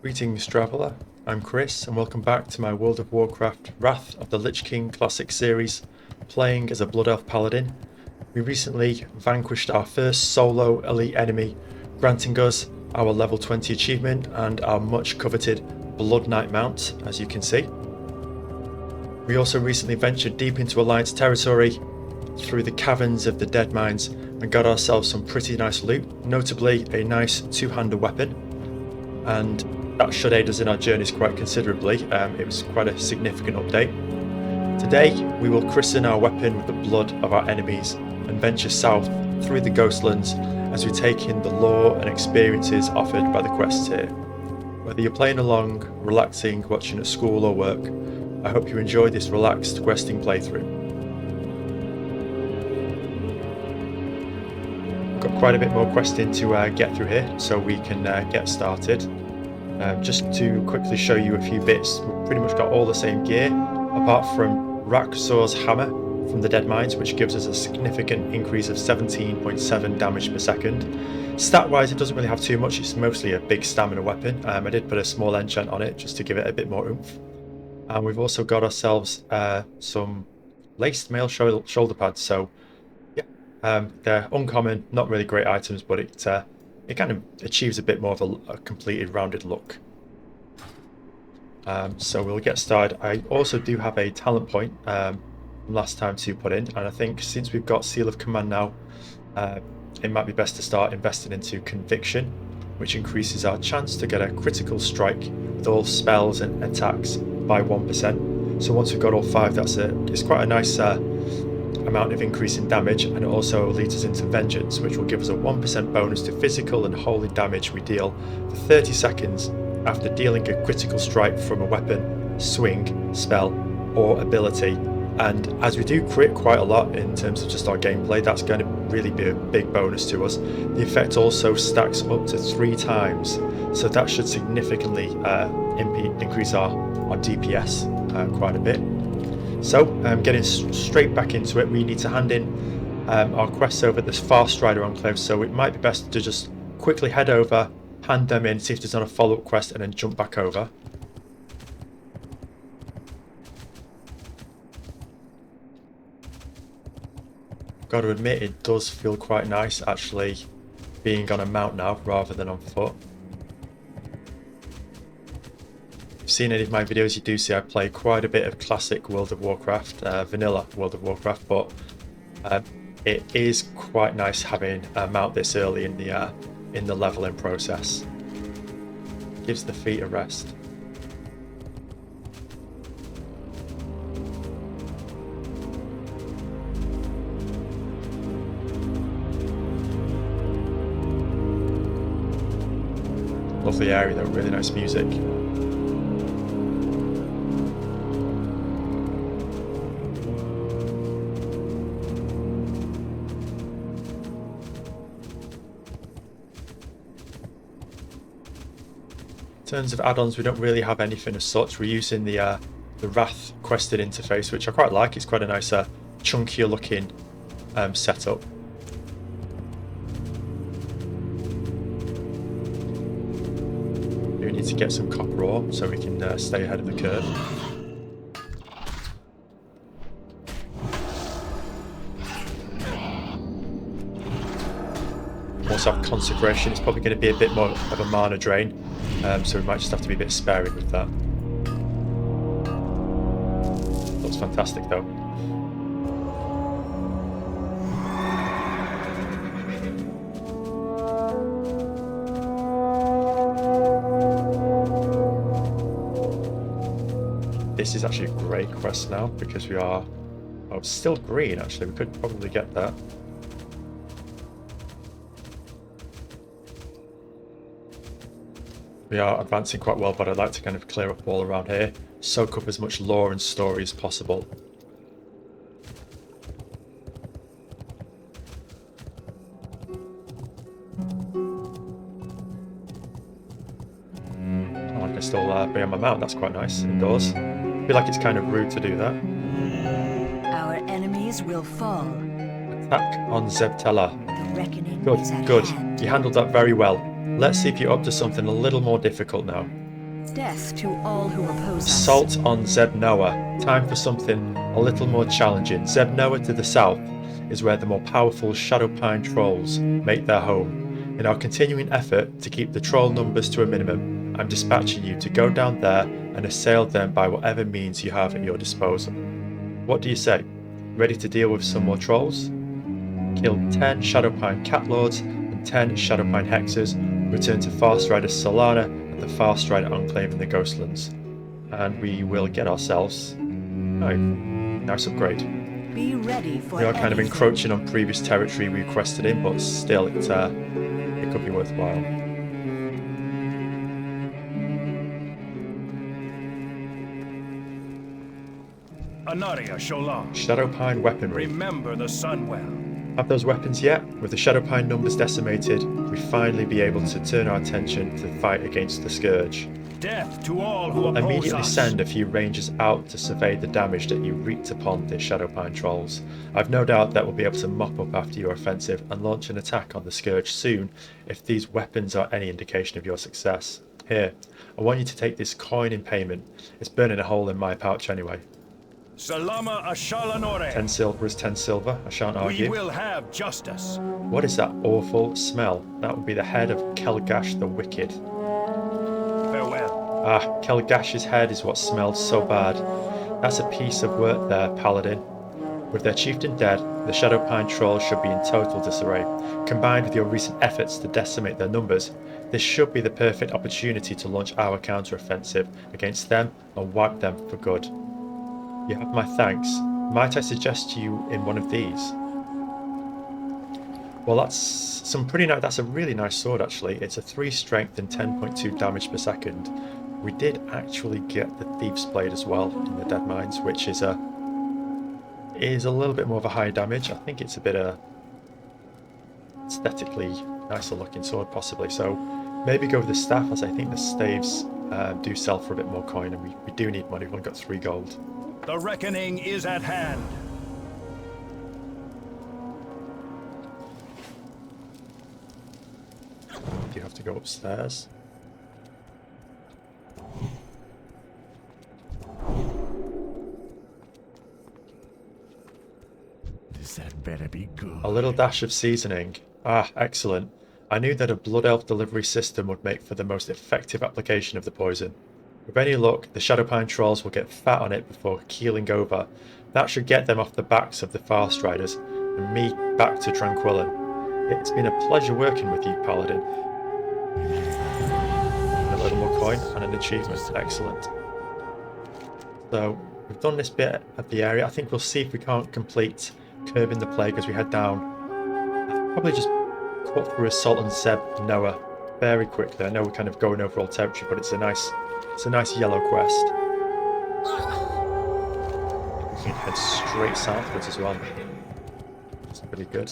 Greetings, traveller. I'm Chris, and welcome back to my World of Warcraft Wrath of the Lich King Classic series, playing as a Blood Elf Paladin. We recently vanquished our first solo elite enemy, granting us our level 20 achievement and our much coveted Blood Knight mount, as you can see. We also recently ventured deep into Alliance territory through the caverns of the Dead Mines and got ourselves some pretty nice loot, notably a nice two-hander weapon, and that should aid us in our journeys quite considerably. It was quite a significant update. Today we will christen our weapon with the blood of our enemies and venture south through the Ghostlands as we take in the lore and experiences offered by the quests here. Whether you're playing along, relaxing, watching at school or work, I hope you enjoy this relaxed questing playthrough. Got quite a bit more questing to get through here, so we can get started. Just to quickly show you a few bits, we've pretty much got all the same gear, apart from Rakzor's hammer from the Dead Mines, which gives us a significant increase of 17.7 damage per second. Stat-wise, it doesn't really have too much, it's mostly a big stamina weapon. I did put a small enchant on it just to give it a bit more oomph. And we've also got ourselves some laced mail shoulder pads, so yeah, they're uncommon, not really great items, but it kind of achieves a bit more of a completed, rounded look. So we'll get started. I also do have a talent point from last time to put in, and I think since we've got Seal of Command now, it might be best to start investing into Conviction, which increases our chance to get a critical strike with all spells and attacks by 1%. So once we've got all 5, it's quite a nice amount of increase in damage, and it also leads us into Vengeance, which will give us a 1% bonus to physical and holy damage we deal for 30 seconds after dealing a critical strike from a weapon, swing, spell, or ability. And as we do crit quite a lot in terms of just our gameplay, that's going to really be a big bonus to us. The effect also stacks up to 3 times, so that should significantly increase our DPS quite a bit. So, getting straight back into it, we need to hand in our quests over at this Far Strider Enclave, so it might be best to just quickly head over, hand them in, see if there's not a follow-up quest, and then jump back over. Got to admit, it does feel quite nice actually being on a mount now rather than on foot. Seen any of my videos, you do see I play quite a bit of classic World of Warcraft, vanilla World of Warcraft, but it is quite nice having a mount this early in the leveling process. Gives the feet a rest. Lovely area though, really nice music. In terms of add-ons, we don't really have anything as such. We're using the Wrath quested interface, which I quite like. It's quite a nice, chunkier looking setup. We need to get some copper ore so we can stay ahead of the curve. Also have Consecration. It's probably going to be a bit more of a mana drain, so we might just have to be a bit sparing with that. Looks fantastic though. This is actually a great quest now because we are still green actually. We could probably get that. We are advancing quite well, but I'd like to kind of clear up all around here, soak up as much lore and story as possible. I can still be on my mount, that's quite nice indoors. I feel like it's kind of rude to do that. Our enemies will fall. Attack on Zebtella. The reckoning Good, is at good. hand. You handled that very well. Let's see if you're up to something a little more difficult now. Death to all who oppose us. Assault on Zeb Noah. Time for something a little more challenging. Zeb Noah to the south is where the more powerful Shadowpine trolls make their home. In our continuing effort to keep the troll numbers to a minimum, I'm dispatching you to go down there and assail them by whatever means you have at your disposal. What do you say? Ready to deal with some more trolls? Kill 10 Shadowpine Catlords and 10 Shadowpine Hexers, return to Farstrider Solana and the Farstrider Enclave in the Ghostlands, and we will get ourselves... oh, nice upgrade. Be ready for We are kind of anything. encroaching on previous territory we requested in, but still it could be worthwhile. Anaria Sholan. Shadowpine weaponry. Remember the sun well. Have those weapons yet? With the Shadowpine numbers decimated, we finally be able to turn our attention to the fight against the Scourge. Death to all who oppose Immediately us. send a few rangers out to survey the damage that you wreaked upon the Shadowpine trolls. I've no doubt that we'll be able to mop up after your offensive and launch an attack on the Scourge soon if these weapons are any indication of your success. Here, I want you to take this coin in payment. It's burning a hole in my pouch anyway. Salama Ashalanore. 10 silver is 10 silver, I shan't We argue. will have justice. What is that awful smell? That would be the head of Kelgash the Wicked. Farewell. Ah, Kelgash's head is what smells so bad. That's a piece of work there, Paladin. With their chieftain dead, the Shadowpine trolls should be in total disarray. Combined with your recent efforts to decimate their numbers, this should be the perfect opportunity to launch our counter-offensive against them and wipe them for good. You have my thanks. Might I suggest you in one of these? Well, that's a really nice sword actually. It's a 3 strength and 10.2 damage per second. We did actually get the Thief's Blade as well in the Dead Mines, which is a little bit more of a higher damage. I think it's a bit aesthetically nicer looking sword possibly. So maybe go with the staff, as I think the staves do sell for a bit more coin, and we do need money. We've only got 3 gold. The reckoning is at hand. Do you have to go upstairs? That better be good. A little dash of seasoning. Ah, excellent. I knew that a Blood Elf delivery system would make for the most effective application of the poison. With any luck, the Shadowpine trolls will get fat on it before keeling over. That should get them off the backs of the Farstriders, and me back to Tranquillin. It's been a pleasure working with you, Paladin. A little more coin and an achievement. Excellent. So, we've done this bit of the area. I think we'll see if we can't complete Curbing the Plague as we head down. I've probably just cut through Assault on Zeb Noah very quickly. I know we're kind of going over all territory, but it's a nice yellow quest. We can head straight southwards as well. It's pretty good.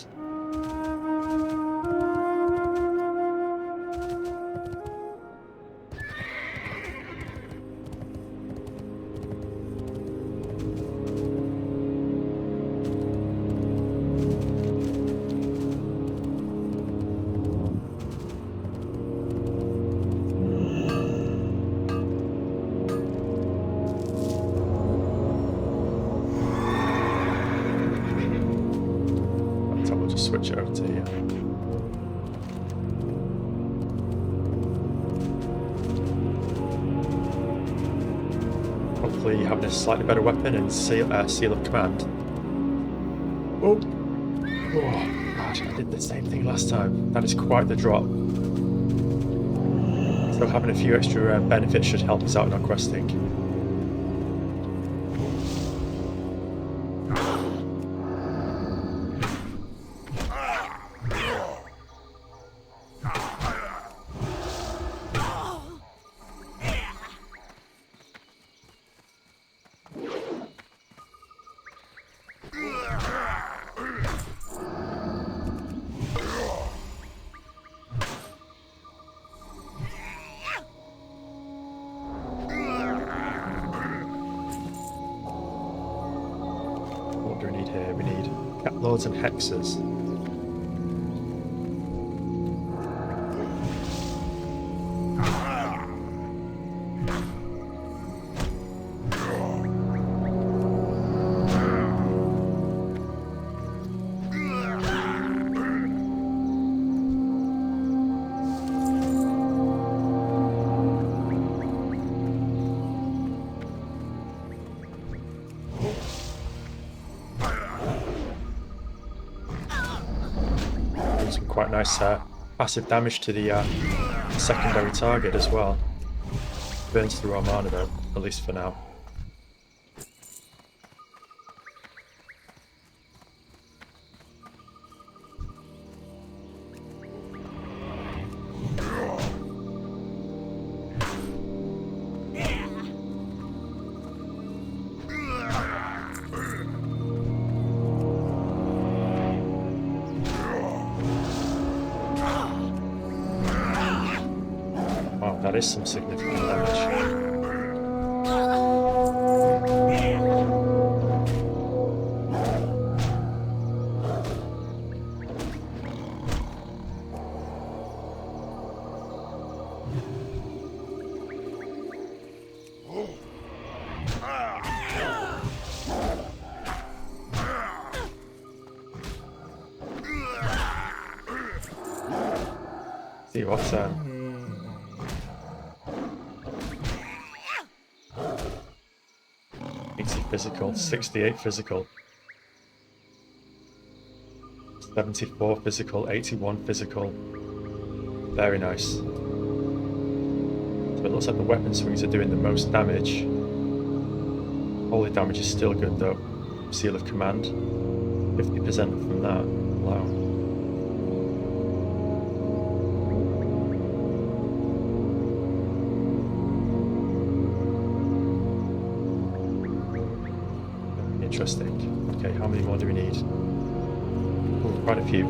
Switch it over to here. Hopefully having a slightly better weapon and seal of command. Oh! Oh, gosh, I did the same thing last time. That is quite the drop. So having a few extra benefits should help us out in our questing. What do we need here? We need Catlords and Hexers. quite nice passive damage to the secondary target as well. Burns through our mana though, at least for now. Wow, that is some significant damage. See what's 80 physical, 68 physical, 74 physical, 81 physical. Very nice. So it looks like the weapon swings are doing the most damage. Holy damage is still good though. Seal of Command, 50% from that. Wow. Interesting. Okay, how many more do we need? Ooh, quite a few.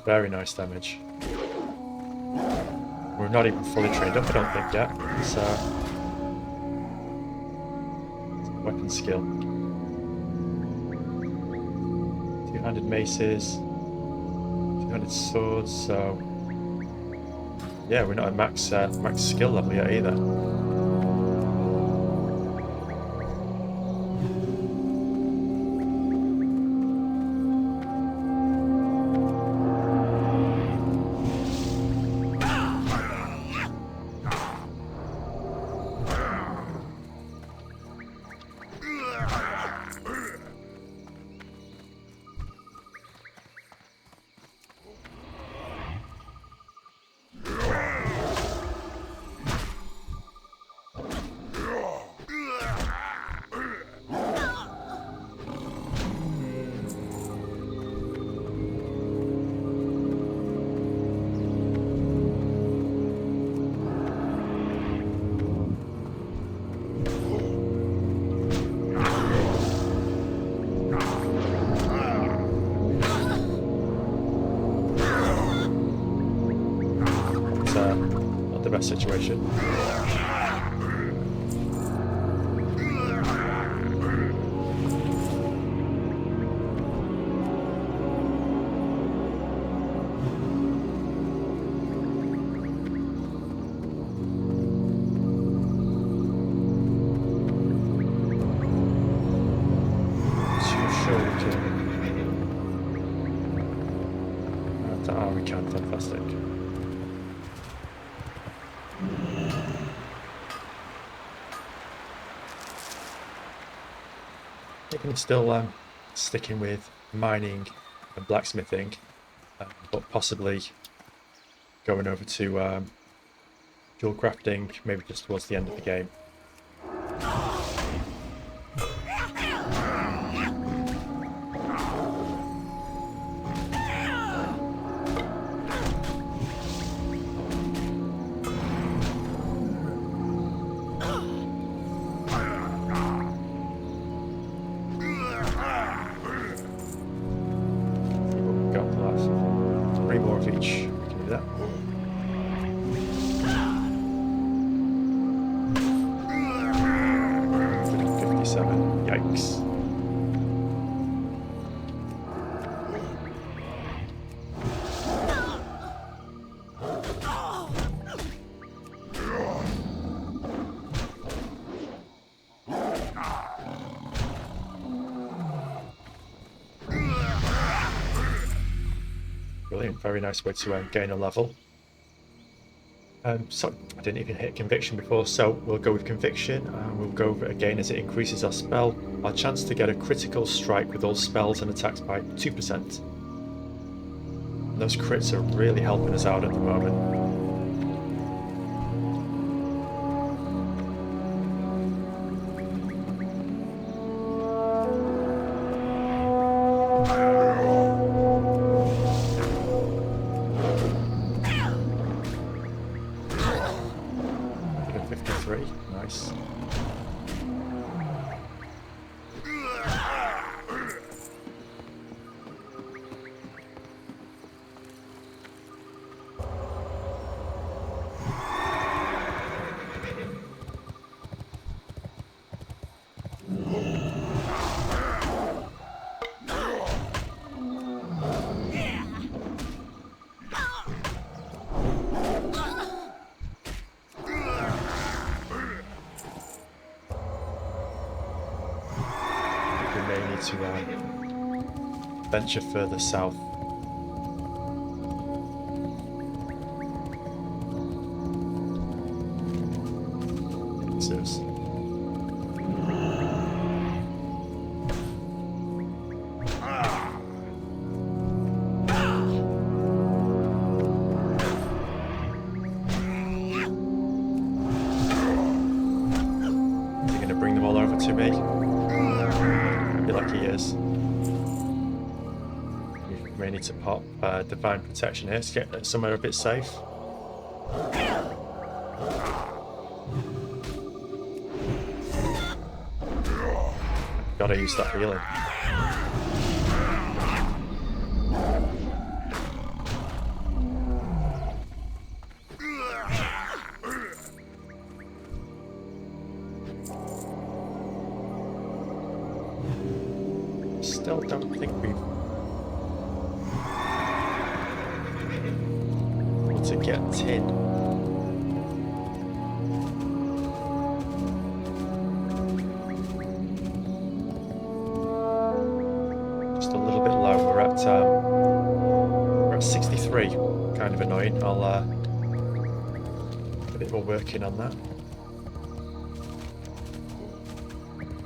Very nice damage. We're not even fully trained up, I don't think, yet. It's weapon skill. Two-handed maces, two-handed swords, so... Yeah, we're not at max skill level yet either. Not the best situation. We can, fantastic. I'm still sticking with mining and blacksmithing, but possibly going over to dual crafting maybe just towards the end of the game. Three more of each. We can do that. 27. Yikes. Brilliant, very nice way to gain a level. So I didn't even hit conviction before, so we'll go with conviction and we'll go over it again as it increases our spell. Our chance to get a critical strike with all spells and attacks by 2%. And those crits are really helping us out at the moment. Nice. To venture further south. Serves. Is he going to bring them all over to me? Like he is. We may need to pop divine protection here to get somewhere a bit safe. Gotta use that healing. Still don't think we've able to get tin. Just a little bit low. We're at 63. Kind of annoying. I'll a bit more working on that.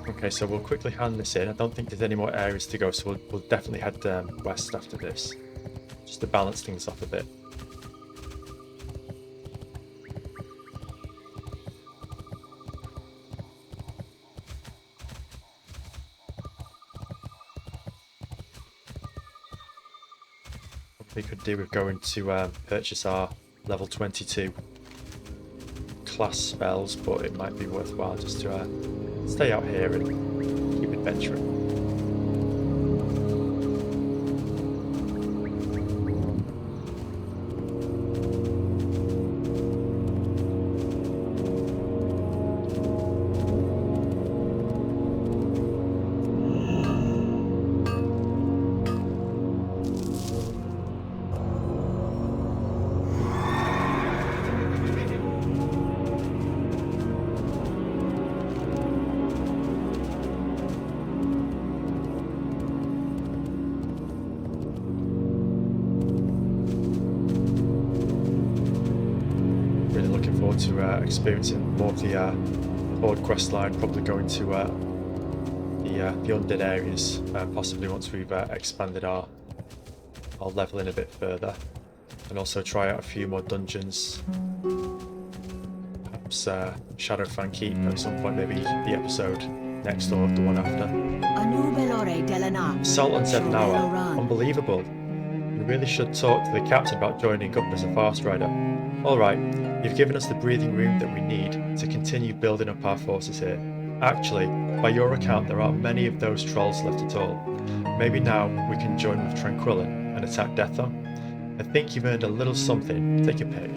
Okay, so we'll quickly hand this in. I don't think there's any more areas to go, so we'll definitely head west after this, just to balance things off a bit. What we could do with going to purchase our level 22 class spells, but it might be worthwhile just to stay out here and keep adventuring. To experiencing more of the Horde quest line, probably going to the undead areas, possibly once we've expanded our leveling a bit further, and also try out a few more dungeons. Perhaps Shadowfang Keep at some point, maybe the episode next or the one after. Salt and Zevnawa, unbelievable. You really should talk to the captain about joining up as a fast rider. Alright, you've given us the breathing room that we need to continue building up our forces here. Actually, by your account, there aren't many of those trolls left at all. Maybe now we can join with Tranquillin and attack Deatham. I think you've earned a little something. Take a pick.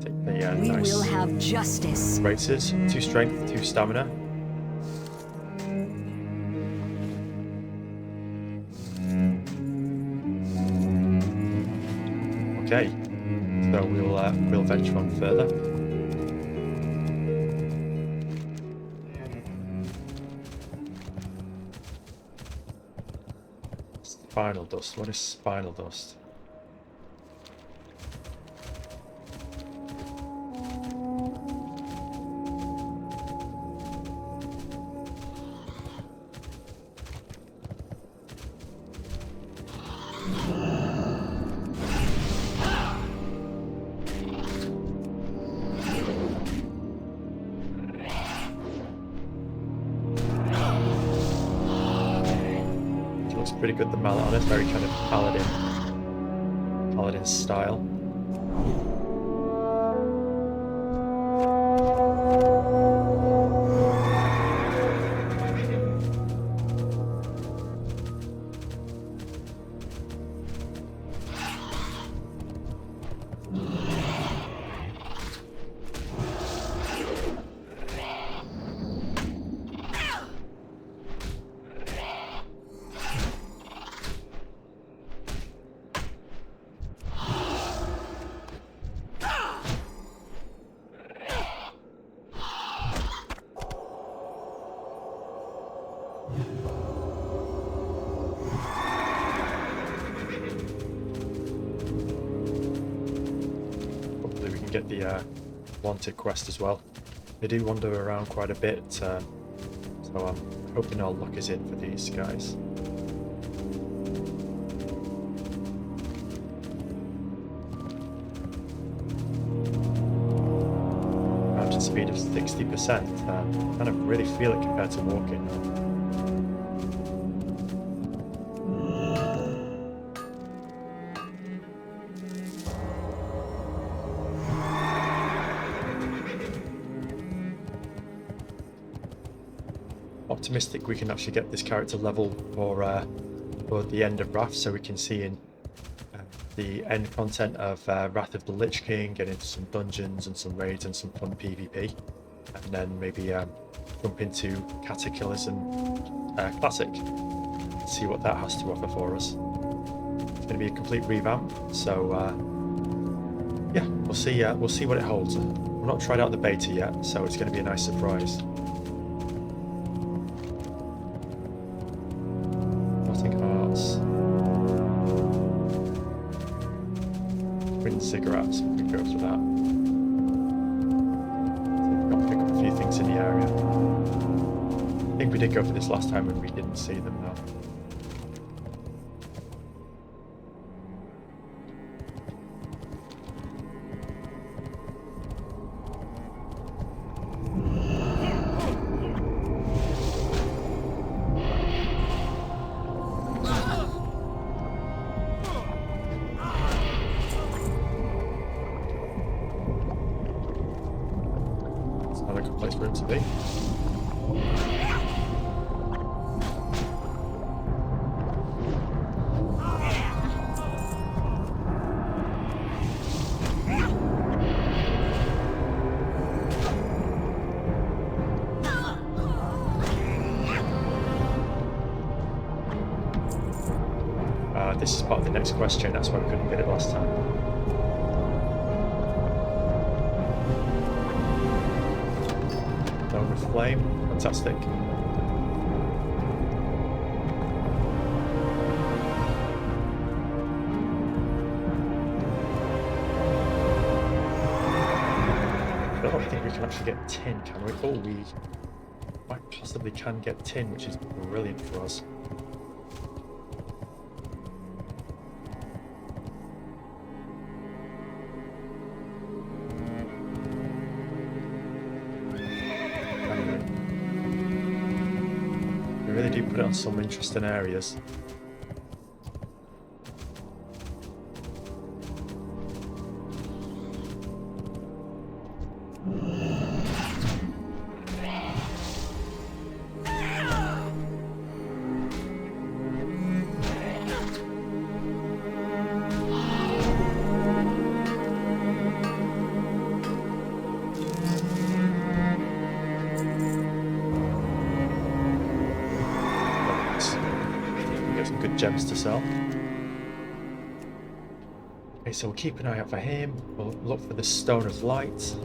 Take the We nice will have justice. races. 2 strength, 2 stamina. Okay, so we'll venture on further. Spinal dust. What is spinal dust? Pretty good, the mallet on it, very kind of Paladin style. Get the wanted quest as well. They do wander around quite a bit, so I'm hoping our luck is in for these guys. Mountain speed of 60%. Kind of really feel it compared to walking. Optimistic we can actually get this character level for the end of Wrath, so we can see in the end content of Wrath of the Lich King, get into some dungeons and some raids and some fun PvP, and then maybe jump into Cataclysm Classic, see what that has to offer for us. It's going to be a complete revamp, so yeah, we'll see what it holds. We've not tried out the beta yet, so it's going to be a nice surprise. Cigarettes, we can go for that. So we've got to pick up a few things in the area. I think we did go for this last time when we didn't see them though. Place for him to be. This is part of the next question, that's why we couldn't get it last time. With flame, fantastic. I don't think we can actually get tin, can we? Oh, we might possibly can get tin, which is brilliant for us. They do put it on some interesting areas. Gems to sell. Okay, so we'll keep an eye out for him. We'll look for the Stone of Light.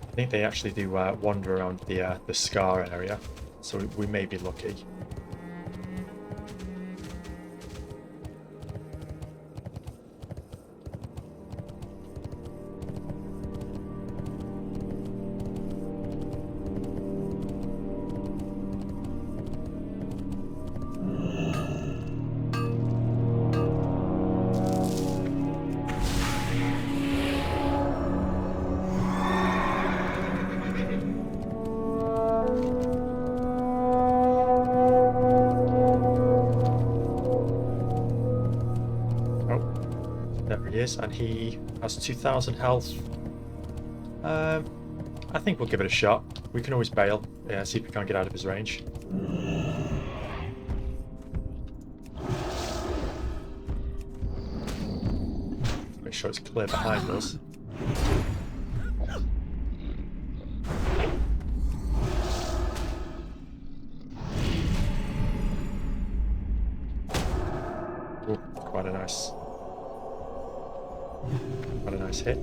I think they actually do wander around the Scar area, so we may be lucky. And he has 2,000 health. I think we'll give it a shot. We can always bail. Yeah, see if we can't get out of his range. Make sure it's clear behind us. Ooh, quite a nice hit.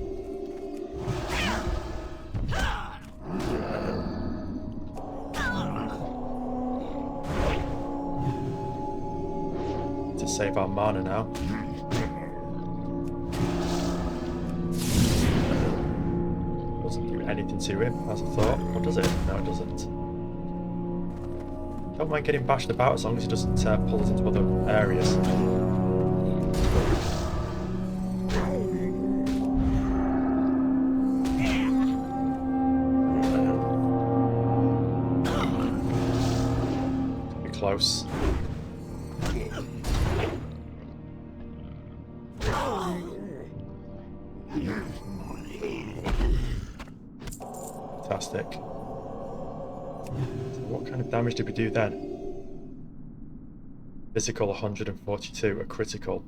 To save our mana now. Doesn't do anything to him, as I thought. Or does it? No, it doesn't. Don't mind getting bashed about as long as he doesn't pull us into other areas. Close. Fantastic. So what kind of damage did we do then? Physical 142, a critical.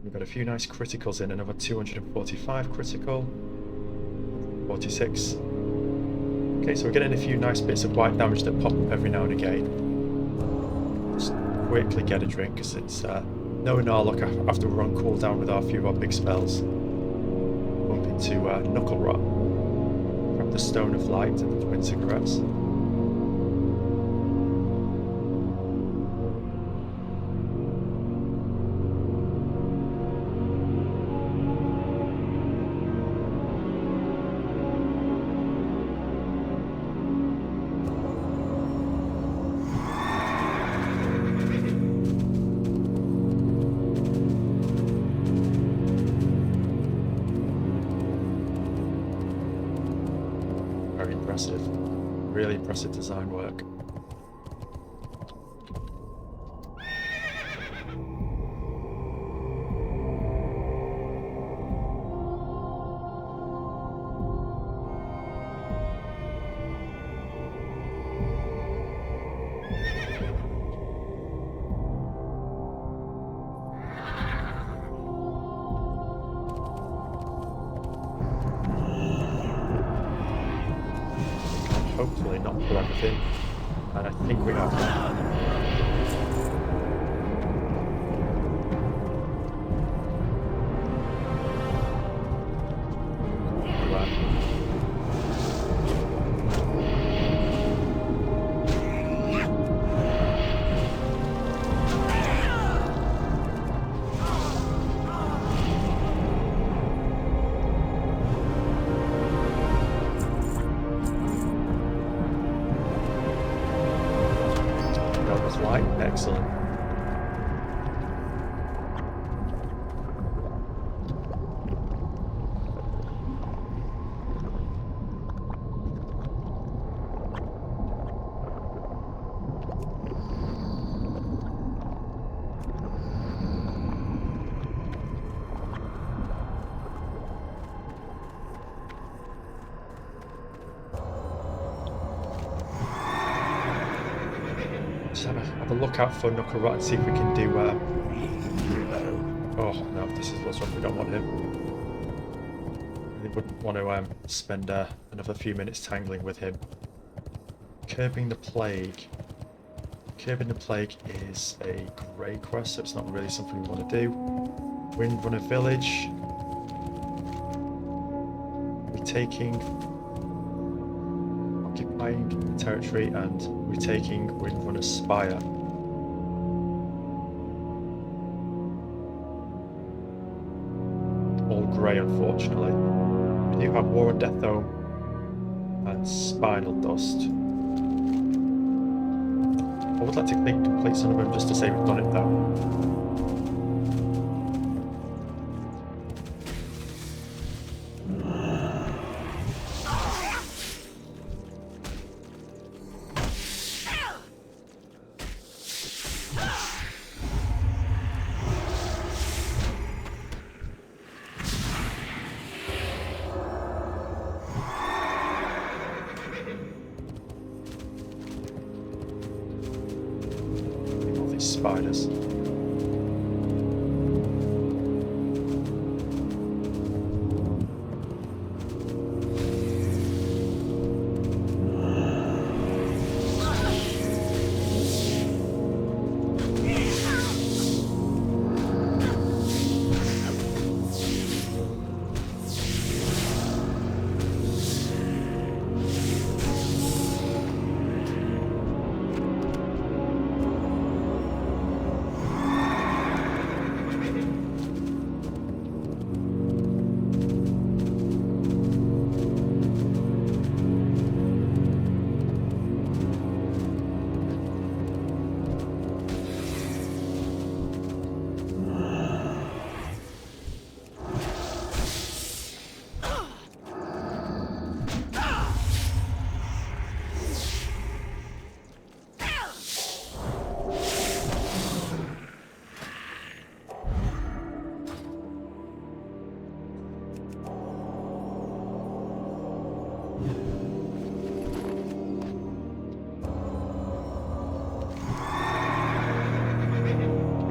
We've got a few nice criticals in, another 245 critical, 46. Okay, so we're getting a few nice bits of white damage that pop up every now and again. Just quickly get a drink, because it's knowing our luck after we're on cooldown with our few of our big spells. Bump into Knuckle Rot. Grab the Stone of Light and the Twin Cigarettes. Really impressive design work. Hopefully not for everything, and I think we have that. Excellent. Just have a look out for Knuckle Rot and see if we can do. Oh no, this is what's wrong. We don't want him. We wouldn't want to spend another few minutes tangling with him. Curbing the Plague. Curbing the Plague is a grey quest, so it's not really something we want to do. Windrunner Village. Retaking, occupying territory and retaking Windrunner Spire. All grey, unfortunately. We do have War and Death Dome and Spinal Dust. I would like to complete some of them just to say we've done it though. Spiders.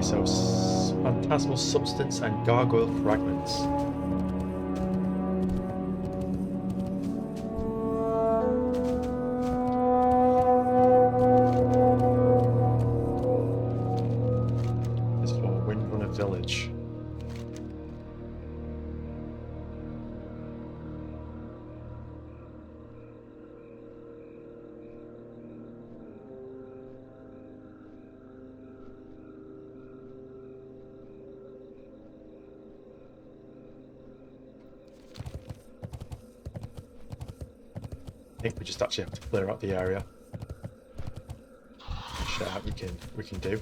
So, Phantasmal Substance and Gargoyle Fragments. This is for Windrunner Village. I think we just actually have to clear out the area. Shit out we can do.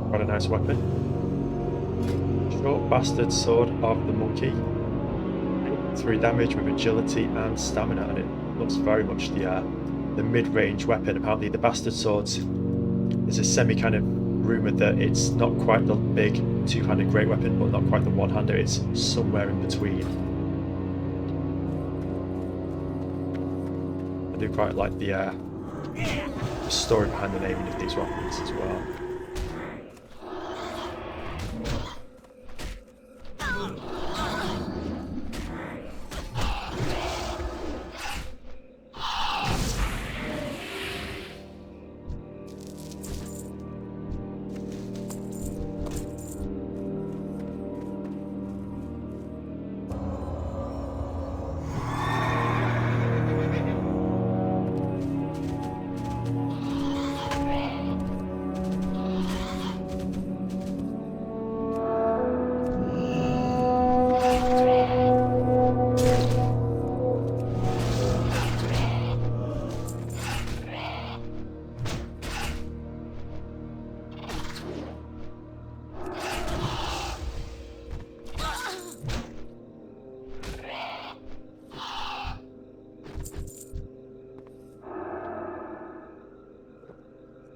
Quite a nice weapon. Short Bastard Sword of the Monkey. 3 damage with agility and stamina, and it looks very much the mid-range weapon. Apparently the Bastard Swords is a kind of rumoured that it's not quite the big two-handed great weapon, but not quite the one-hander. It's somewhere in between. I do quite like the story behind the naming of these weapons as well.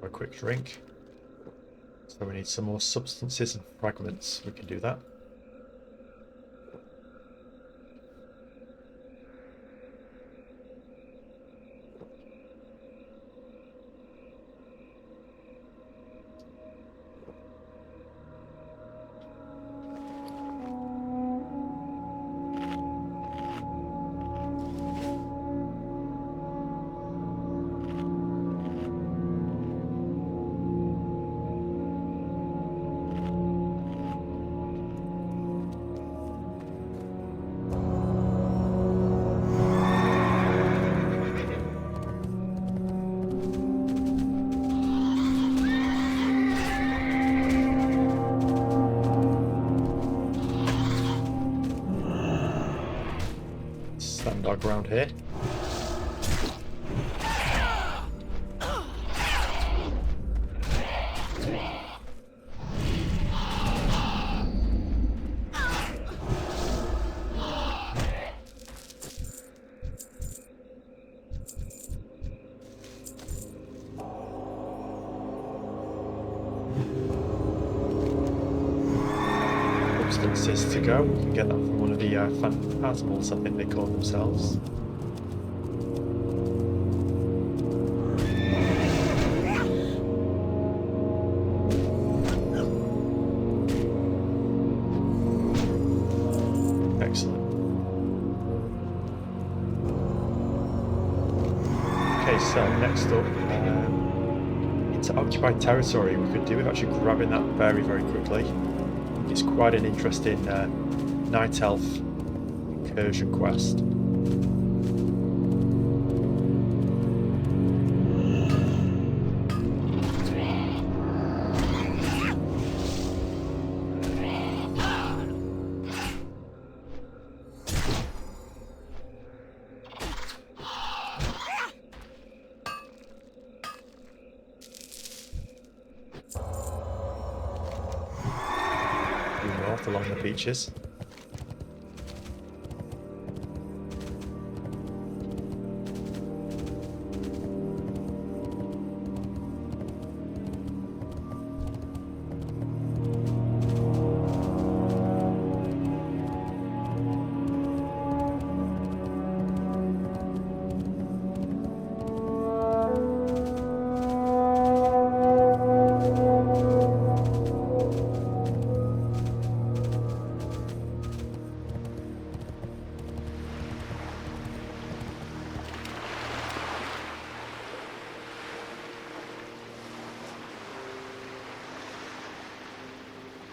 A quick drink. So we need some more substances and fragments. We can do that. Stand our ground here. Substances to go. We can get that from one of the phantasmals, I think they call themselves. Excellent. Okay, so next up, into occupied territory. We could do with actually grabbing that very, very quickly. It's quite an interesting night elf incursion quest. North along the beaches.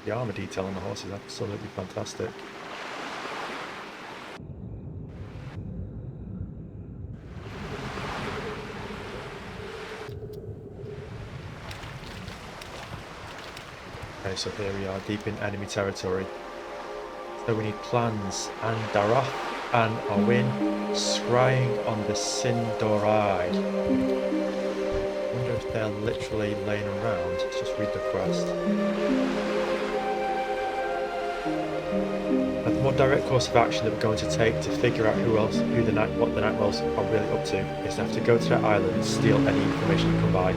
The armor detail on the horse is absolutely fantastic. Okay, so here we are, deep in enemy territory. So we need plans and Daroth and Arwin scrying on the Sindorai. I wonder if they're literally laying around. Let's just read the quest. A more direct course of action that we're going to take to figure out what the Nightwells are really up to is to have to go to their island, steal any information that come by,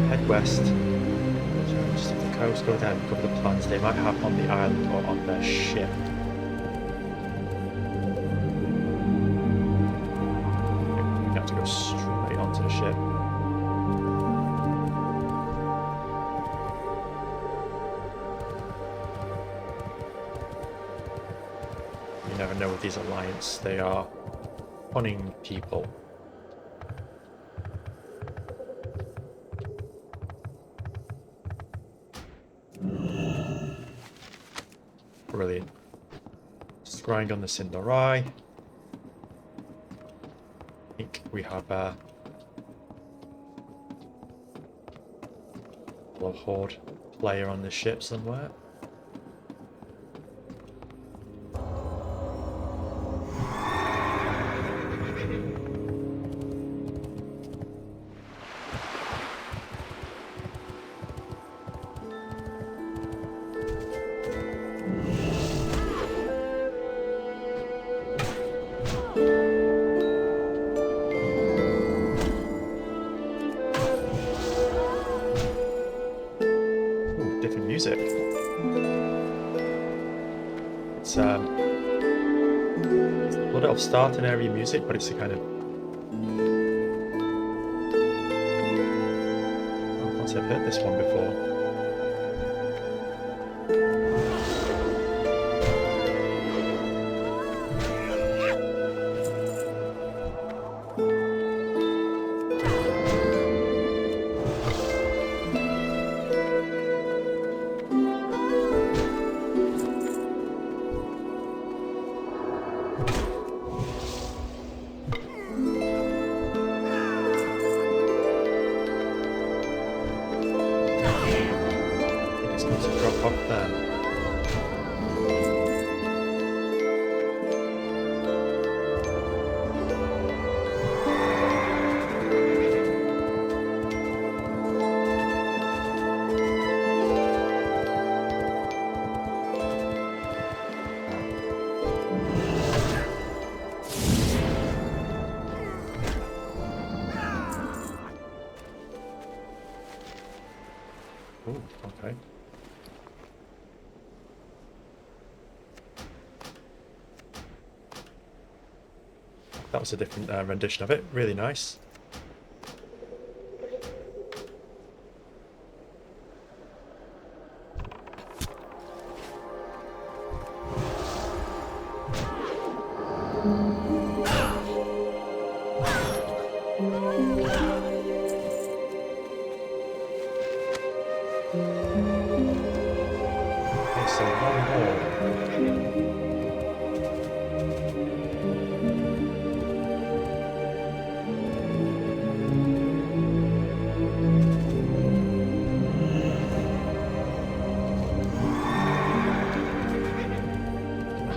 head west, just off the coast, go down and cover the plans they might have on the island or on their ship. We have to go straight onto the ship. You never know with these alliance, they are cunning people. Brilliant. Scrying on the Sindorai. I think we have a Horde player on the ship somewhere. music. It's Blood Elf starting area music, but it's a kind of... I can't say I've heard this one before. Ooh, okay. That was a different rendition of it. Really nice. Okay, so one more.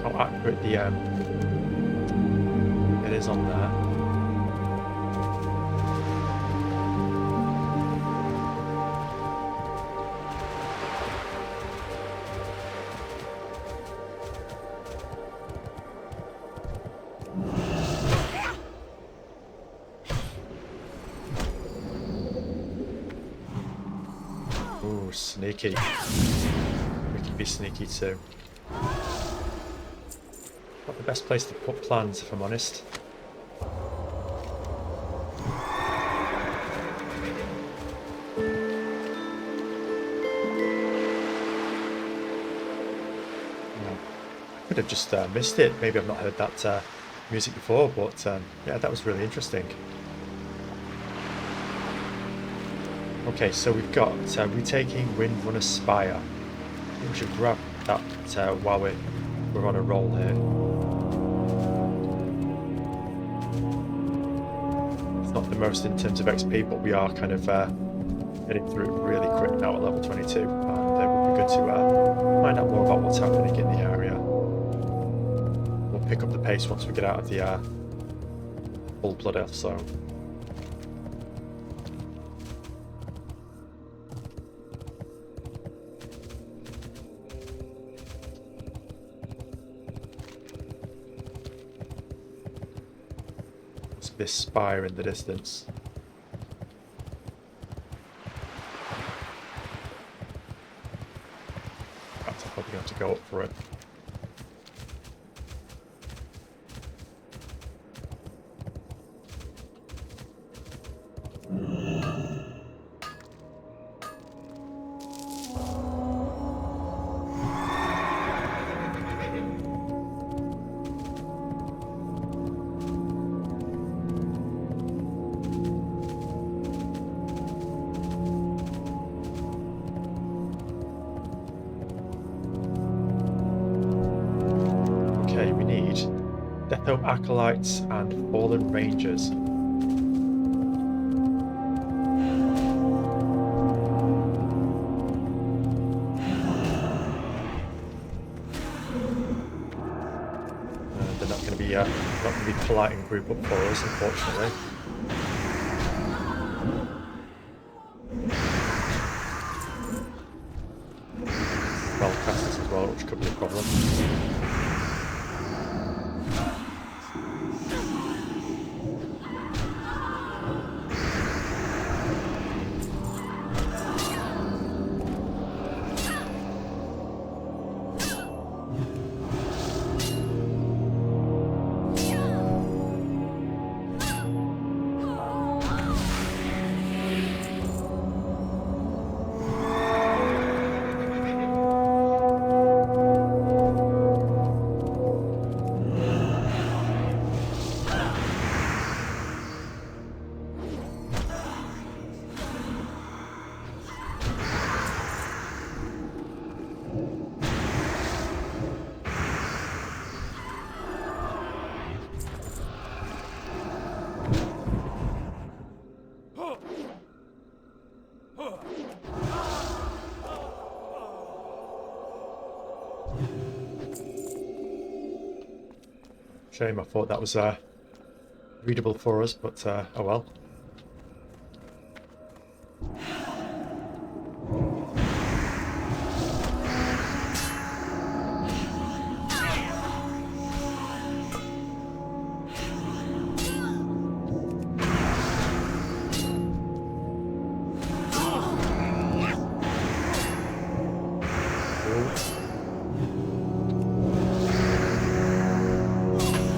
How accurate the it is on there. Ooh, sneaky. We can be sneaky too. Not the best place to put plans, if I'm honest. I could have just missed it. Maybe I've not heard that music before, but yeah, that was really interesting. Okay, so we've got retaking Windrunner Spire. I think we should grab that while we're on a roll here. It's not the most in terms of XP, but we are kind of getting through it really quick now at level 22, and it would be good to find out more about what's happening in the area. We'll pick up the pace once we get out of the full Blood Elf zone. This spire in the distance. Perhaps I'm probably going to go up for it. Death Acolytes and Fallen Rangers. They're not going to be polite and group up for us, unfortunately. Spellcasters as well, which could be a problem. Shame, I thought that was readable for us, but oh well.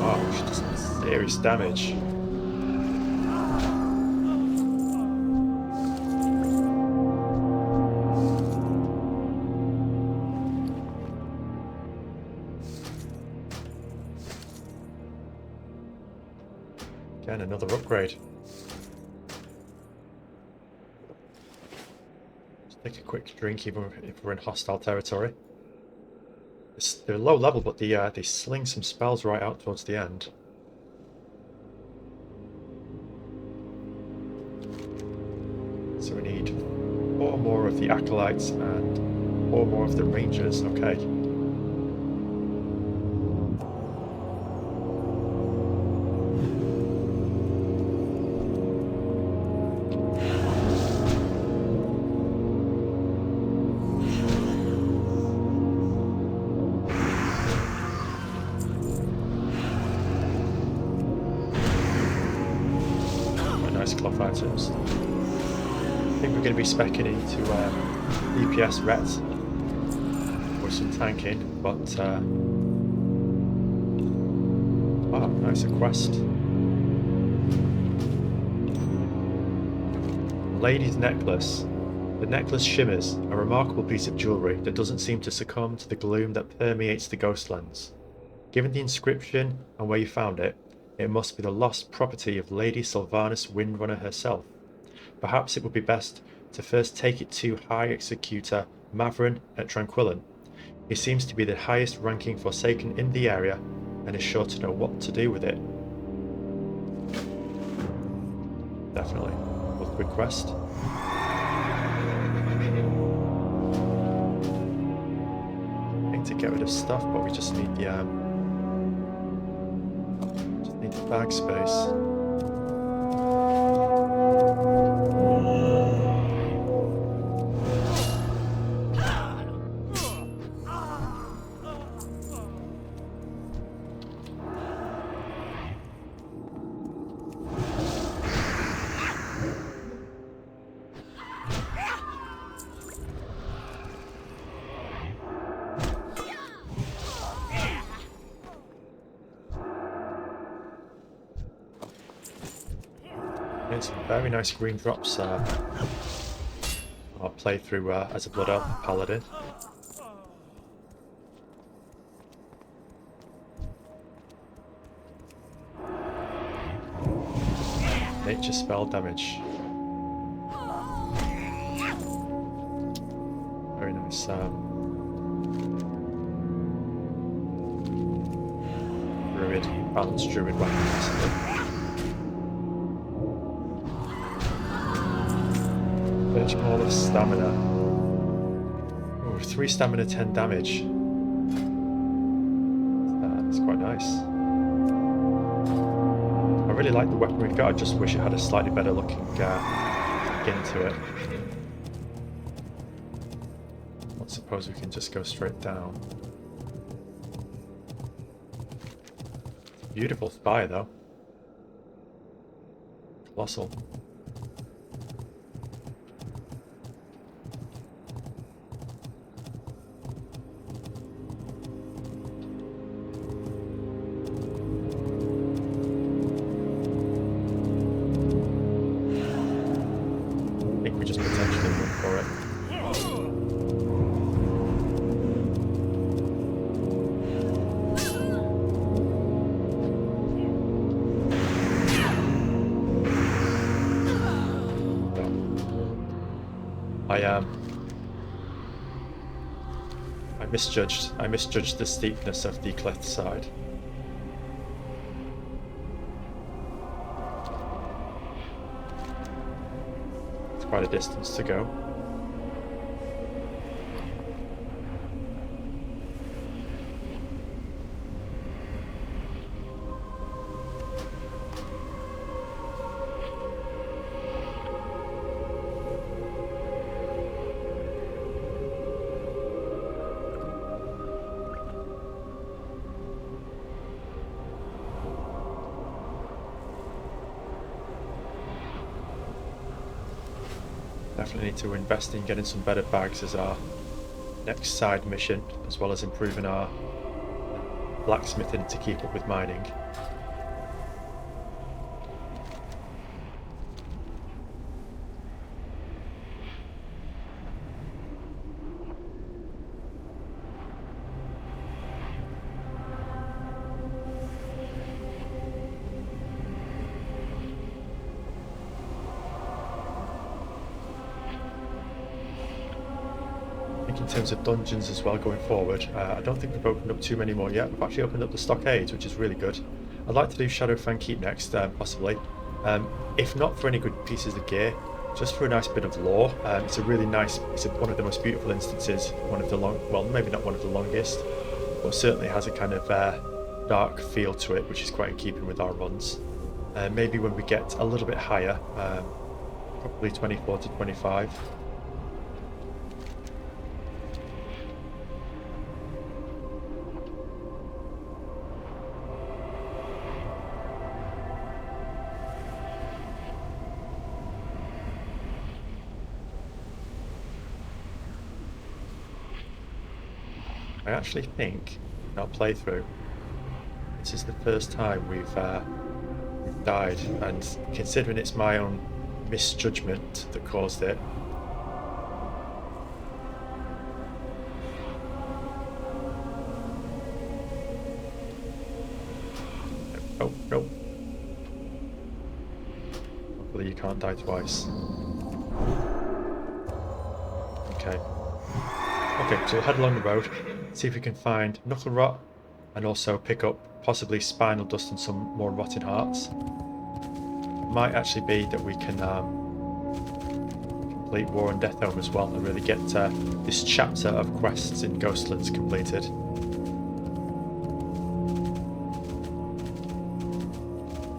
Oh, she does some serious damage. Again, another upgrade. Just take a quick drink even if we're in hostile territory. They're low level, but they sling some spells right out towards the end. So we need 4 more of the acolytes and 4 more of the rangers. Okay. Cloth items. I think we're going to be speccing into DPS ret with some tanking, but oh, nice, a quest. Lady's necklace. The necklace shimmers, a remarkable piece of jewellery that doesn't seem to succumb to the gloom that permeates the Ghostlands. Given the inscription and where you found it, it must be the lost property of Lady Sylvanas Windrunner herself. Perhaps it would be best to first take it to High Executor Mavrin at Tranquillon. He seems to be the highest ranking Forsaken in the area and is sure to know what to do with it. Definitely. Well, good quest. I need to get rid of stuff, but we just need the bag space. Some very nice green drops. I'll play through as a Blood Elf Paladin. Nature spell damage. Very nice. Druid, balanced druid weapon, possibly. All of stamina. Oh, 3 stamina, 10 damage. That's quite nice. I really like the weapon we've got. I just wish it had a slightly better looking skin to it. I suppose we can just go straight down. Beautiful spire though. Colossal. I misjudged the steepness of the cliff side. It's quite a distance to go. Definitely need to invest in getting some better bags as our next side mission, as well as improving our blacksmithing to keep up with mining. In terms of dungeons as well going forward, I don't think we've opened up too many more yet. We've actually opened up the stockades, which is really good. I'd like to do Shadowfang Keep next, possibly. If not for any good pieces of gear, just for a nice bit of lore. It's a really nice, it's one of the most beautiful instances, one of the well, maybe not one of the longest, but certainly has a kind of dark feel to it, which is quite in keeping with our runs. Maybe when we get a little bit higher, probably 24 to 25. I actually think in our playthrough, this is the first time we've died, and considering it's my own misjudgment that caused it, oh no, hopefully you can't die twice. Okay, so we'll head along the road, see if we can find knuckle rot, and also pick up possibly spinal dust and some more rotting hearts. Might actually be that we can complete War and Death Home as well, and really get this chapter of quests in Ghostlands completed.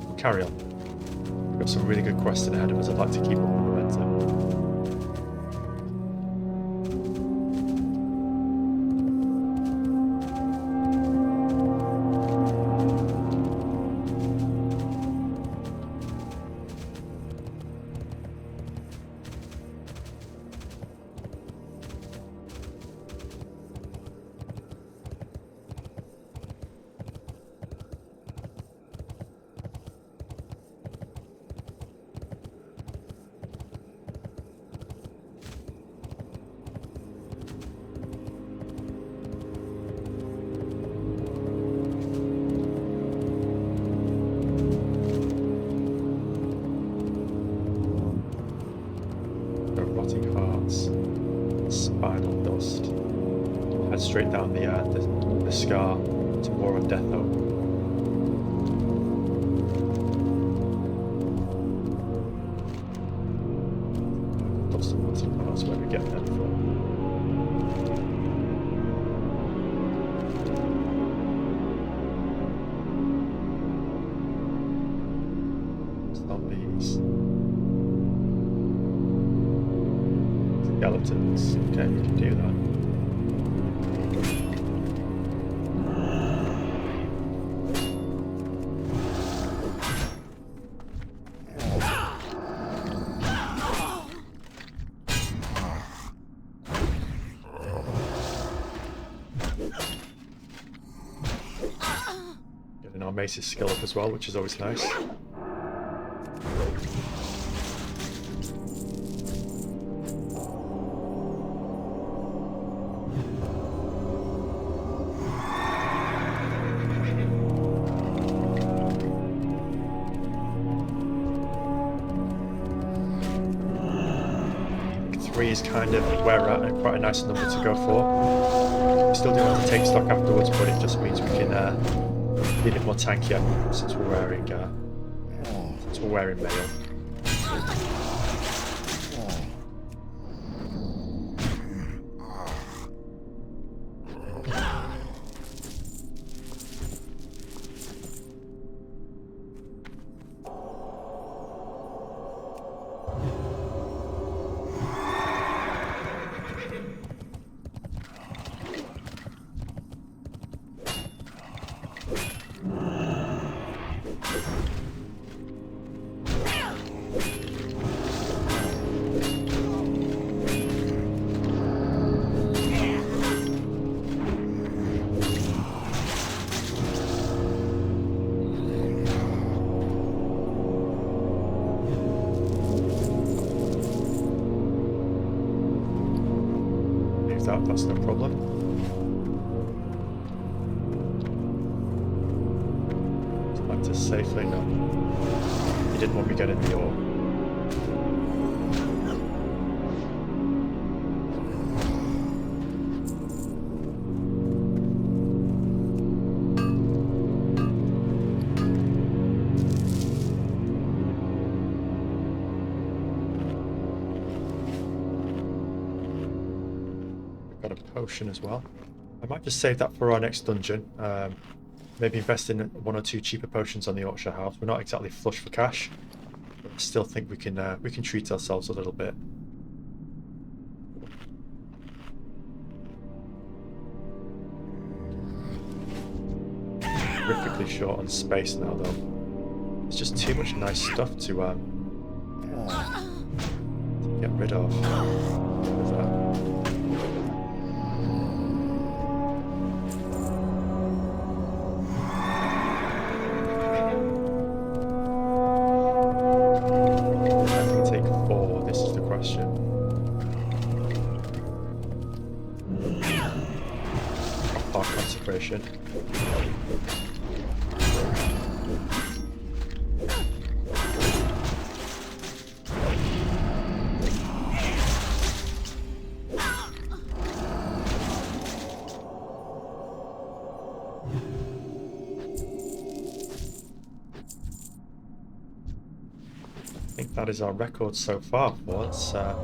We'll carry on. We've got some really good quests ahead of us. I'd like to keep up the momentum. Spinal dust. Head straight down the scar to War and Death Home. Dust and rotting hearts, where we get them from. Zombies. Skeletons. Okay, we can do that. Getting our mace's skill up as well, which is always nice. Is kind of where we're at, and quite a nice number to go for. We still do have to take stock afterwards, but it just means we can be a bit more tankier since we're wearing mail. that, that's no problem. Back to safely, no. He didn't want me getting the ore. Got a potion as well. I might just save that for our next dungeon. Maybe invest in 1 or 2 cheaper potions on the auction house. We're not exactly flush for cash, but I still think we can treat ourselves a little bit. Horrifically short on space now, though. There's just too much nice stuff to get rid of. What is that? Concentration. I think that is our record so far. Well, it's not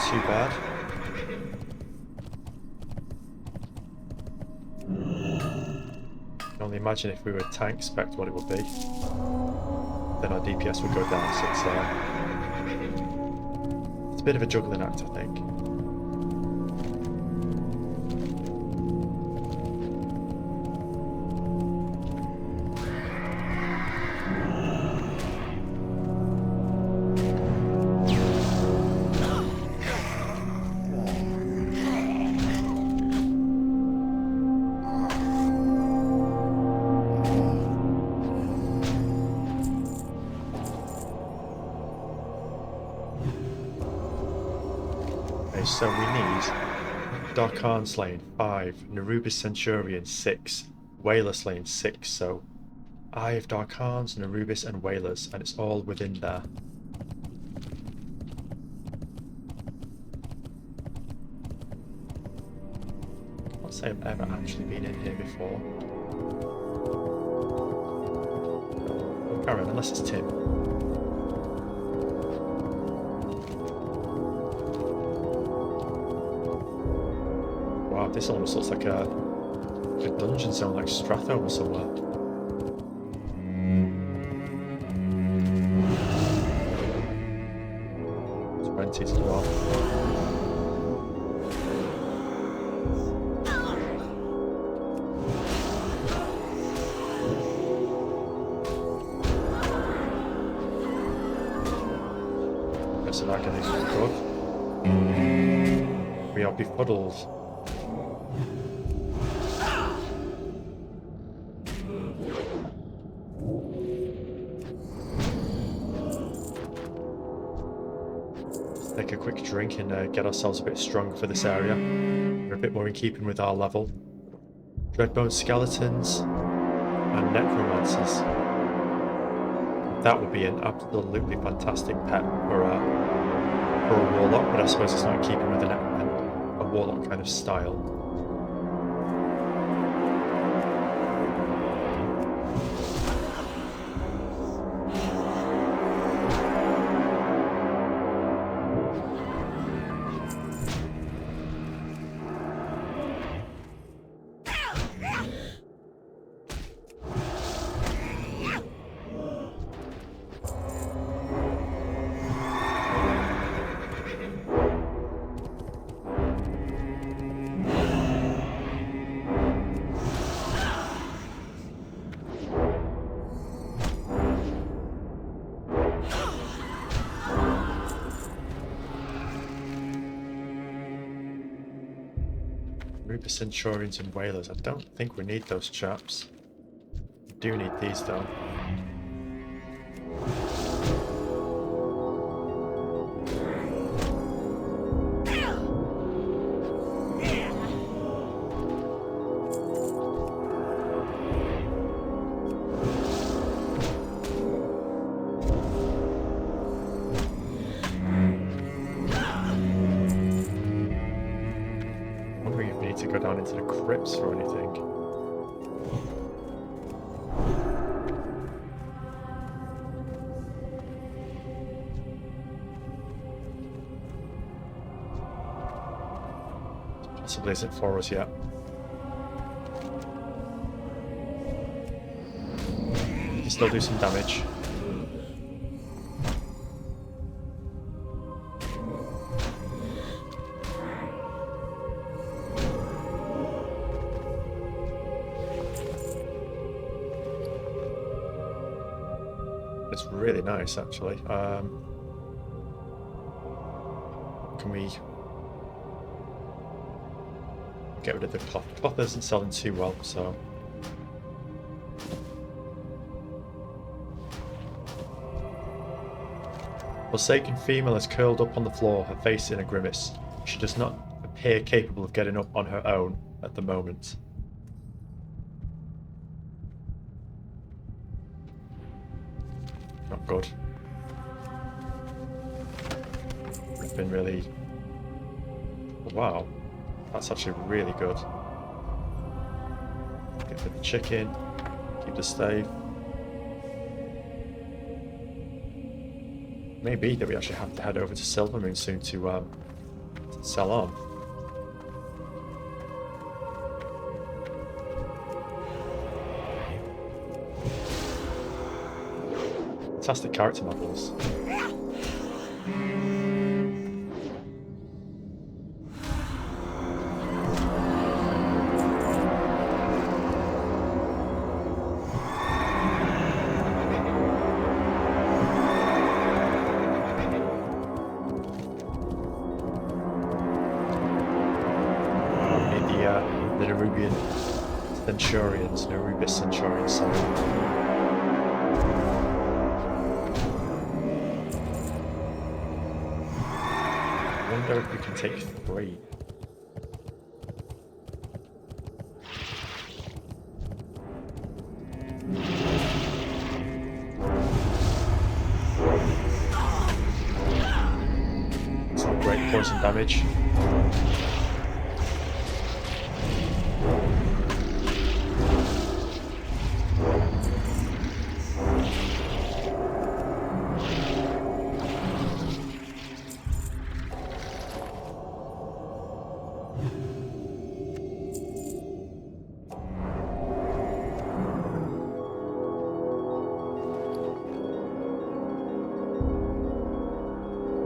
too bad. I can only imagine if we were tank spec what it would be. Then our DPS would go down, so it's a bit of a juggling act, I think. So we need Darkhan Slain 5, Nerubis Centurion 6, Whaler Slain 6, so Eye of Darkhans, Nerubis and Whalers, and it's all within there. I can't say I've ever actually been in here before. Oh, Karen, unless it's Tim. Wow, this almost looks like a dungeon zone, like Stratholme or somewhere. It's 20s as well. There's an agony above. We are befuddled. Take a quick drink and get ourselves a bit stronger for this area. We're a bit more in keeping with our level. Dreadbone skeletons and necromancers. That would be an absolutely fantastic pet for a warlock, but I suppose it's not in keeping with a warlock kind of style. Reaper Centurions and Whalers. I don't think we need those chaps. We do need these though. down into the crypts for anything. Possibly isn't for us yet. We can still do some damage. It's really nice, actually. Can we get rid of the cloth? Cloth isn't selling too well, so Forsaken female is curled up on the floor, her face in a grimace. She does not appear capable of getting up on her own at the moment. Not good. It's been really... Wow. That's actually really good. Get rid of the chicken. Keep the stave. Maybe that we actually have to head over to Silvermoon soon to sell on. Fantastic character models. The Nerubian Centurions, Nerubis Centurions, sorry. I wonder if we can take 3. It's not great poison damage.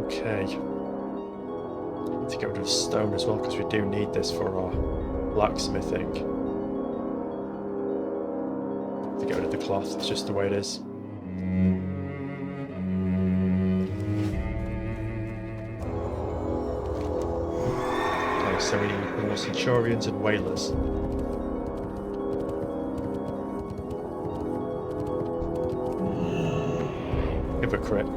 Okay. Need to get rid of stone as well because we do need this for our blacksmithing. To get rid of the cloth, it's just the way it is. Okay, so we need more centurions and whalers. Give a crit.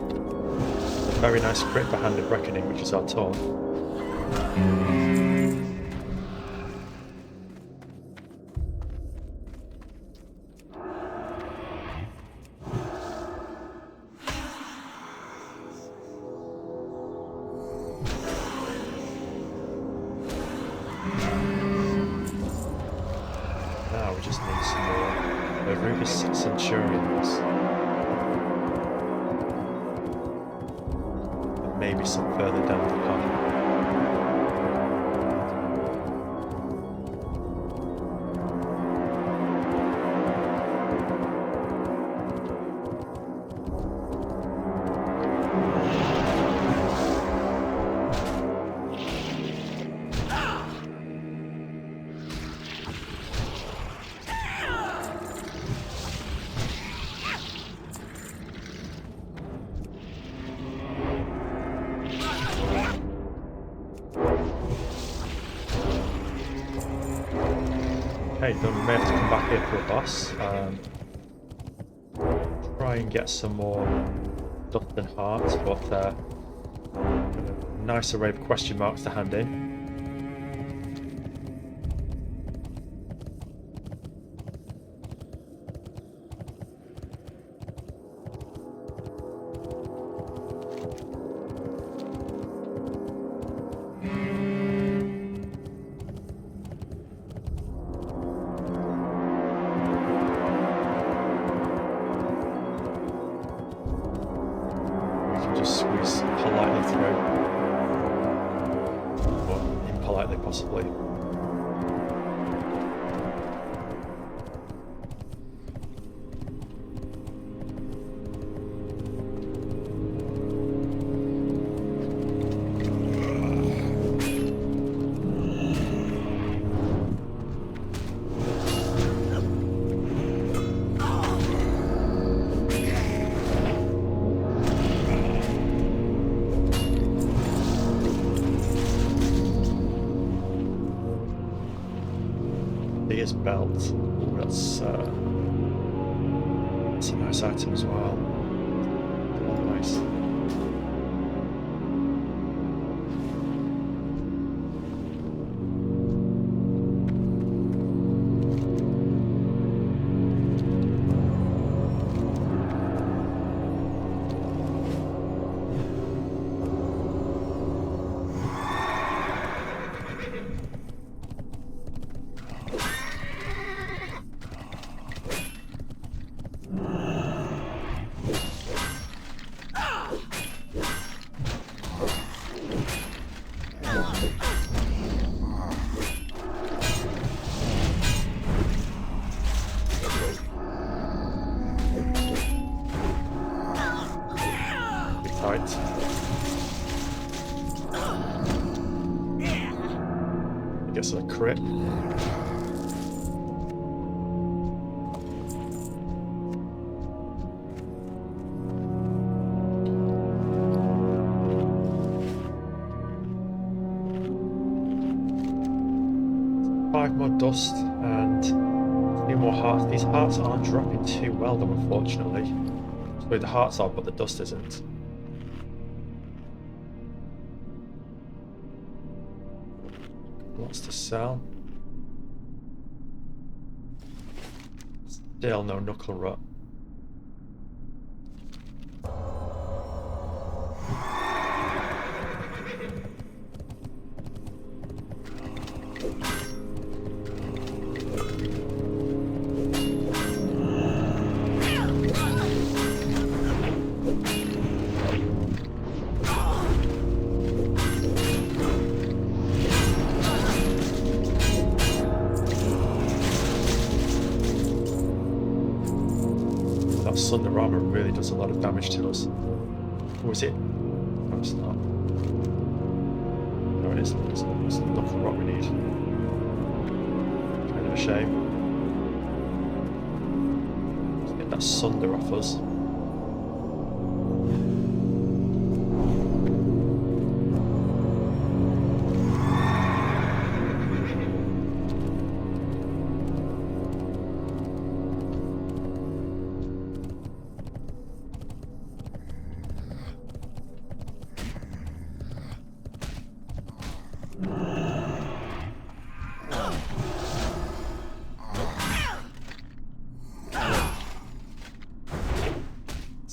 Very nice crit for Hand of Reckoning, which is our taunt. Now we just need some more Rubis Centurions. Maybe some further down the path. Okay, then we may have to come back here for a boss. Try and get some more dust and hearts, but a nice array of question marks to hand in. just squeeze politely through. Or impolitely, possibly. His belt. Ooh, that's a nice item as well. Oh, nice. Right. I guess a crit. Five more dust and 2 more hearts. These hearts aren't dropping too well though, unfortunately. So the hearts are, but the dust isn't. Lots to sell. Still no knuckle rot. That Sunder armor really does a lot of damage to us. Or is it? No, it's not. No, it isn't. It's not the rock we need. Kind of a shame. Let's get that Sunder off us.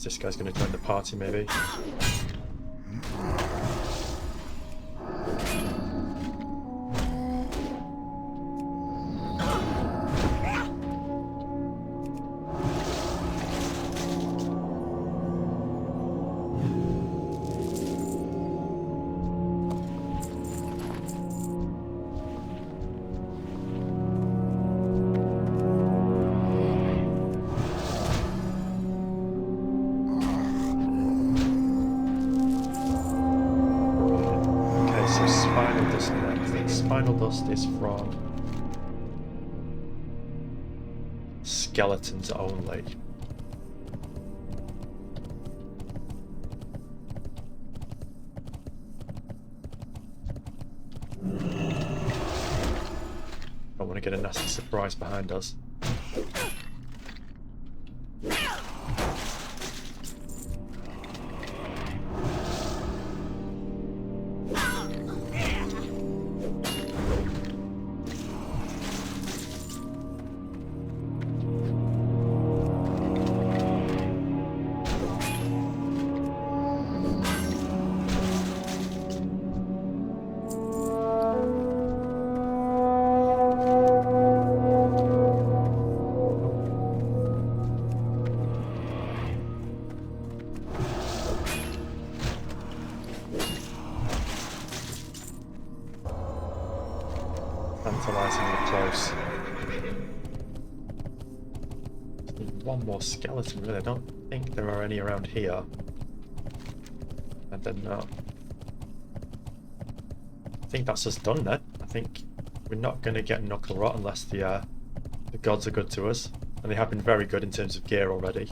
This guy's going to join the party, maybe. Spinal dust is from skeletons only. I want to get a nasty surprise behind us. close. Need one more skeleton, really. I don't think there are any around here. And then no. I think that's us done then. I think we're not going to get knuckle rot unless the gods are good to us. And they have been very good in terms of gear already.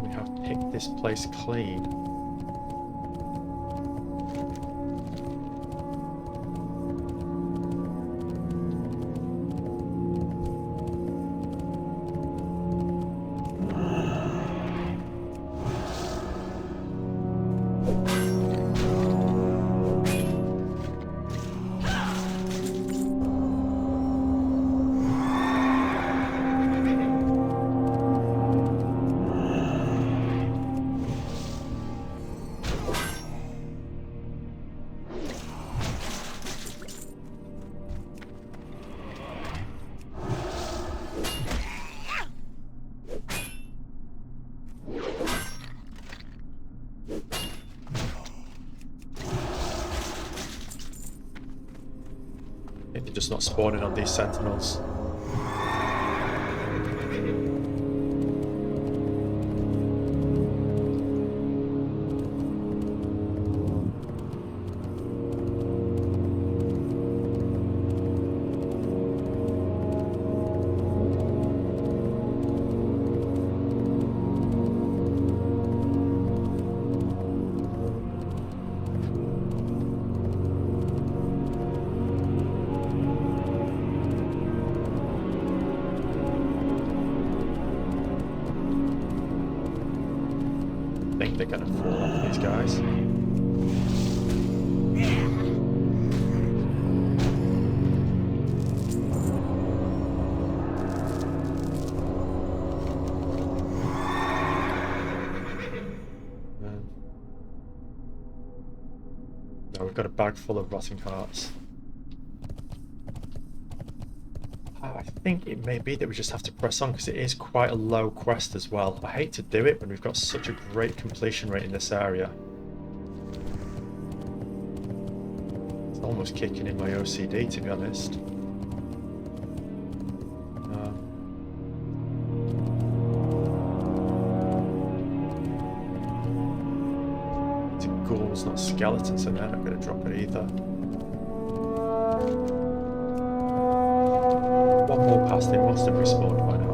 We have picked this place clean. They're just not spawning on these sentinels. I think they're going to fall off these guys. No, we've got a bag full of rotting hearts. I think it may be that we just have to press on because it is quite a low quest as well. I hate to do it when we've got such a great completion rate in this area. It's almost kicking in my OCD, to be honest. It's ghouls, not skeletons, and they're not going to drop it either. One more pass, they must have respawned by now.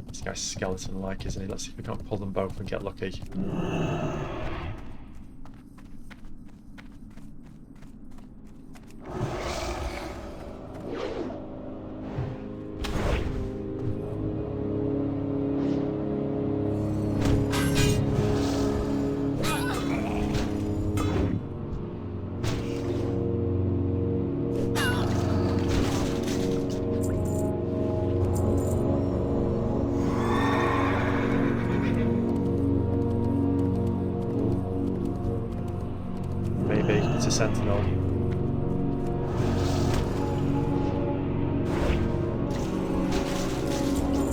This guy's skeleton-like, isn't he? Let's see if we can't pull them both and get lucky. It's a sentinel.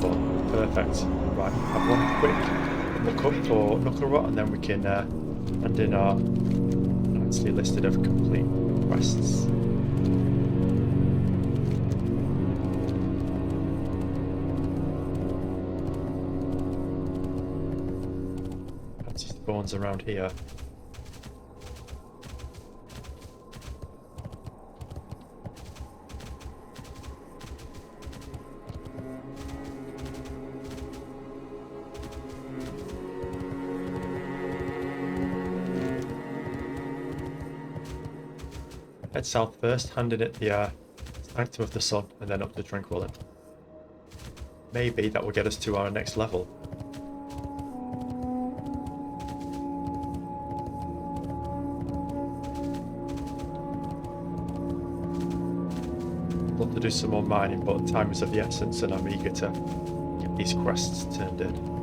Oh, perfect. Right, have one quick look up for knuckle rot and then we can hand in our nicely listed of complete quests. Fancy spawns around here. Head south first, handing it the Sanctum of the Sun, and then up to Tranquillin. Maybe that will get us to our next level. But the do some more mining, but time is of the essence and I'm eager to get these quests turned in.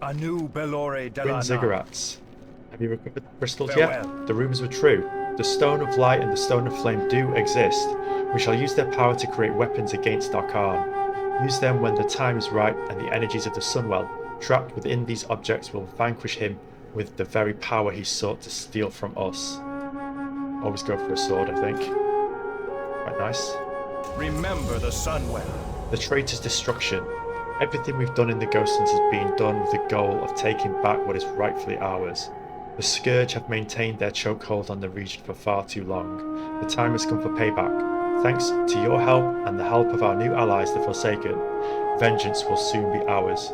A new Belore de Twin la ziggurats. Have you recovered the crystals Farewell. yet? The rumours were true. The Stone of Light and the Stone of Flame do exist. We shall use their power to create weapons against Darkhan. Use them when the time is right, and the energies of the Sunwell, trapped within these objects, will vanquish him with the very power he sought to steal from us. Always go for a sword, I think. Quite nice. Remember the Sunwell. The traitor's destruction. Everything we've done in the Ghostlands has been done with the goal of taking back what is rightfully ours. The Scourge have maintained their chokehold on the region for far too long. The time has come for payback. Thanks to your help and the help of our new allies, the Forsaken, vengeance will soon be ours.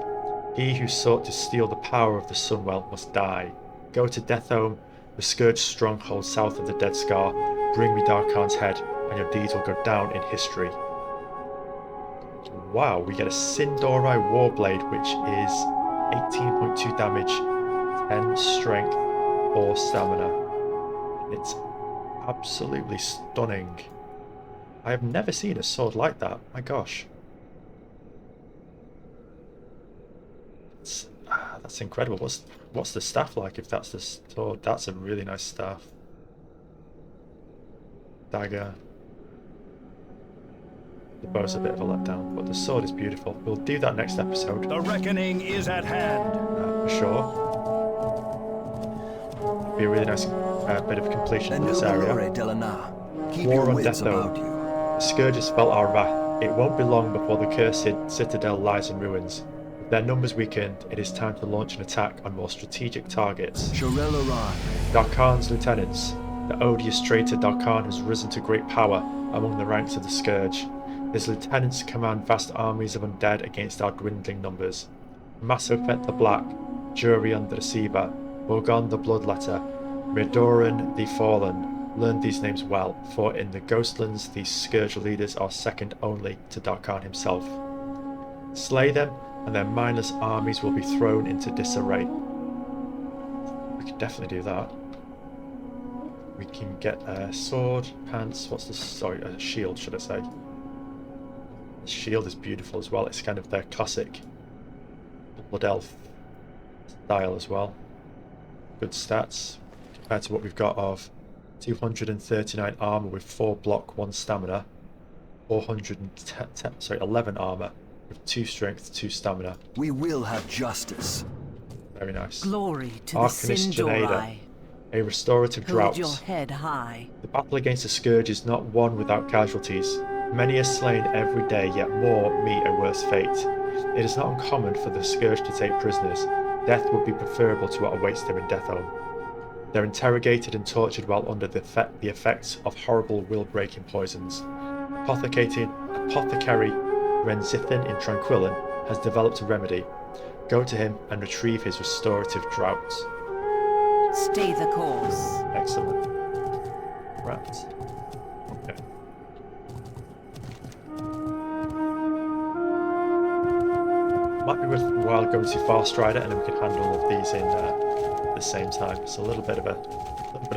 He who sought to steal the power of the Sunwell must die. Go to Deathhome, the Scourge stronghold south of the Dead Scar. Bring me Darkhan's head, and your deeds will go down in history. Wow, we get a Sindorai Warblade, which is 18.2 damage, 10 strength, 4 stamina. It's absolutely stunning. I have never seen a sword like that. My gosh. That's incredible. What's the staff like if that's the sword? That's a really nice staff. Dagger. The bow's a bit of a letdown, but the sword is beautiful. We'll do that next episode. The reckoning is at hand. For sure. It'll be a really nice bit of completion in this area. War on Deathhome. The Scourge has felt our wrath. It won't be long before the cursed citadel lies in ruins. With their numbers weakened, it is time to launch an attack on more strategic targets. Darkhan's lieutenants. The odious traitor Darkhan has risen to great power among the ranks of the Scourge. His lieutenants command vast armies of undead against our dwindling numbers. Masophet the Black, Jurion the Deceiver, Morgon the Bloodletter, Medoran the Fallen. Learn these names well, for in the Ghostlands these Scourge leaders are second only to Darkhan himself. Slay them, and their mindless armies will be thrown into disarray. We can definitely do that. We can get a sword, pants, a shield should I say. The shield is beautiful as well. It's kind of their classic Blood Elf style as well. Good stats compared to what we've got of 239 armor with 4 block, 1 stamina, 11 armor with 2 strength, 2 stamina. We will have justice. Very nice. Glory to Arcanist the Sindorai. Janeda, a restorative drought. Hold your head high. The battle against the Scourge is not one without casualties. Many are slain every day, yet more meet a worse fate. It is not uncommon for the Scourge to take prisoners. Death would be preferable to what awaits them in Deathhome. They're interrogated and tortured while under the effects of horrible will-breaking poisons. Apothecary Renzithin in Tranquillin has developed a remedy. Go to him and retrieve his restorative drought. Stay the course. Excellent. Right. Okay. Might be worthwhile going to Farstrider, and then we can handle all of these in at the same time. It's a little bit of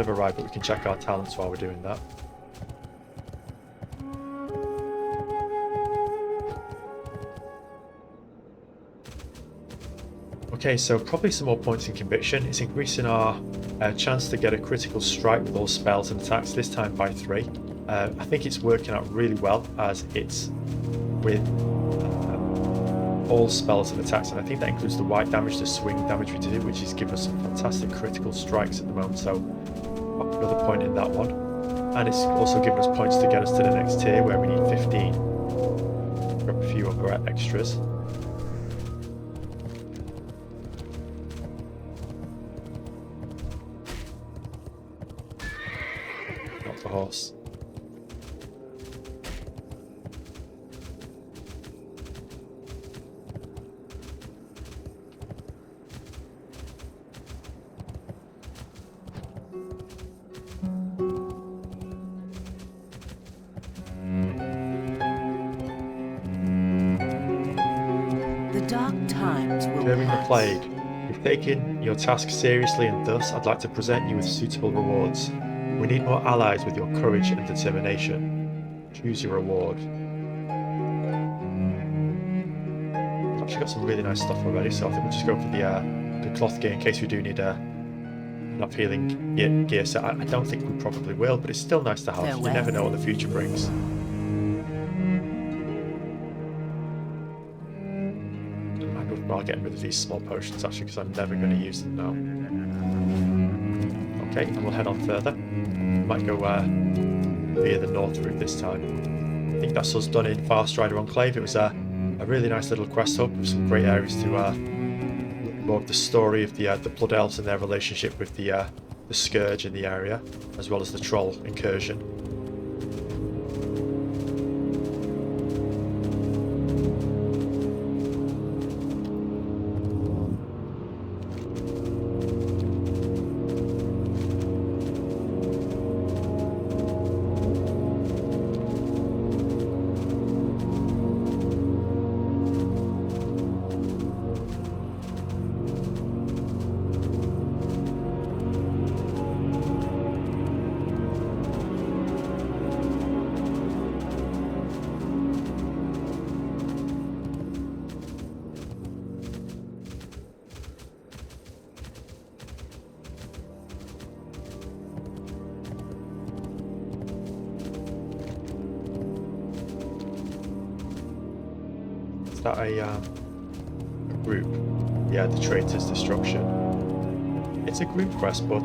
a ride, but we can check our talents while we're doing that. Okay, so probably some more points in conviction. It's increasing our chance to get a critical strike with all spells and attacks, this time by 3. I think it's working out really well as it's with all spells and attacks, and I think that includes the white damage, the swing damage we do, which is giving us some fantastic critical strikes at the moment, so another point in that one. And it's also giving us points to get us to the next tier where we need 15. Grab a few other extras. Not the horse. Dark times will Curbing the pass. plague. You've taken your task seriously, and thus I'd like to present you with suitable rewards. We need more allies with your courage and determination. Choose your reward. I've actually got some really nice stuff already, so I think we'll just go for the cloth gear in case we do need enough healing gear. So I don't think we probably will, but it's still nice to have. Farewell. You never know what the future brings. I'm worthwhile getting rid of these small potions actually, because I'm never going to use them now. Okay, and we'll head on further. Might go via the north route this time. I think that's us done in Farstrider Enclave. It was a really nice little quest hub with some great areas to look more of the story of the Blood Elves and their relationship with the Scourge in the area, as well as the Troll incursion. Is that a group? Yeah, the Traitor's Destruction. It's a group quest, but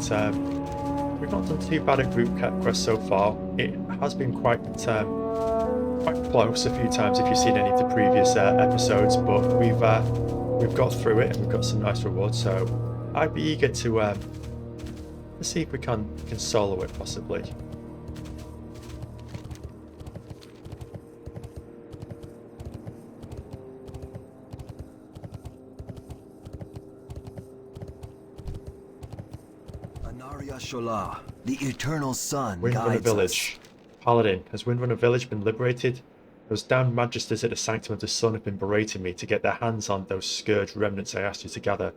we've not done too bad at group quests so far. It has been quite close a few times if you've seen any of the previous episodes, but we've got through it and we've got some nice rewards. So I'd be eager to let's see if we can solo it possibly. Shola, the eternal sun Windrunner guides Village. Paladin, has Windrunner Village been liberated? Those damned magisters at the Sanctum of the Sun have been berating me to get their hands on those Scourge remnants I asked you to gather.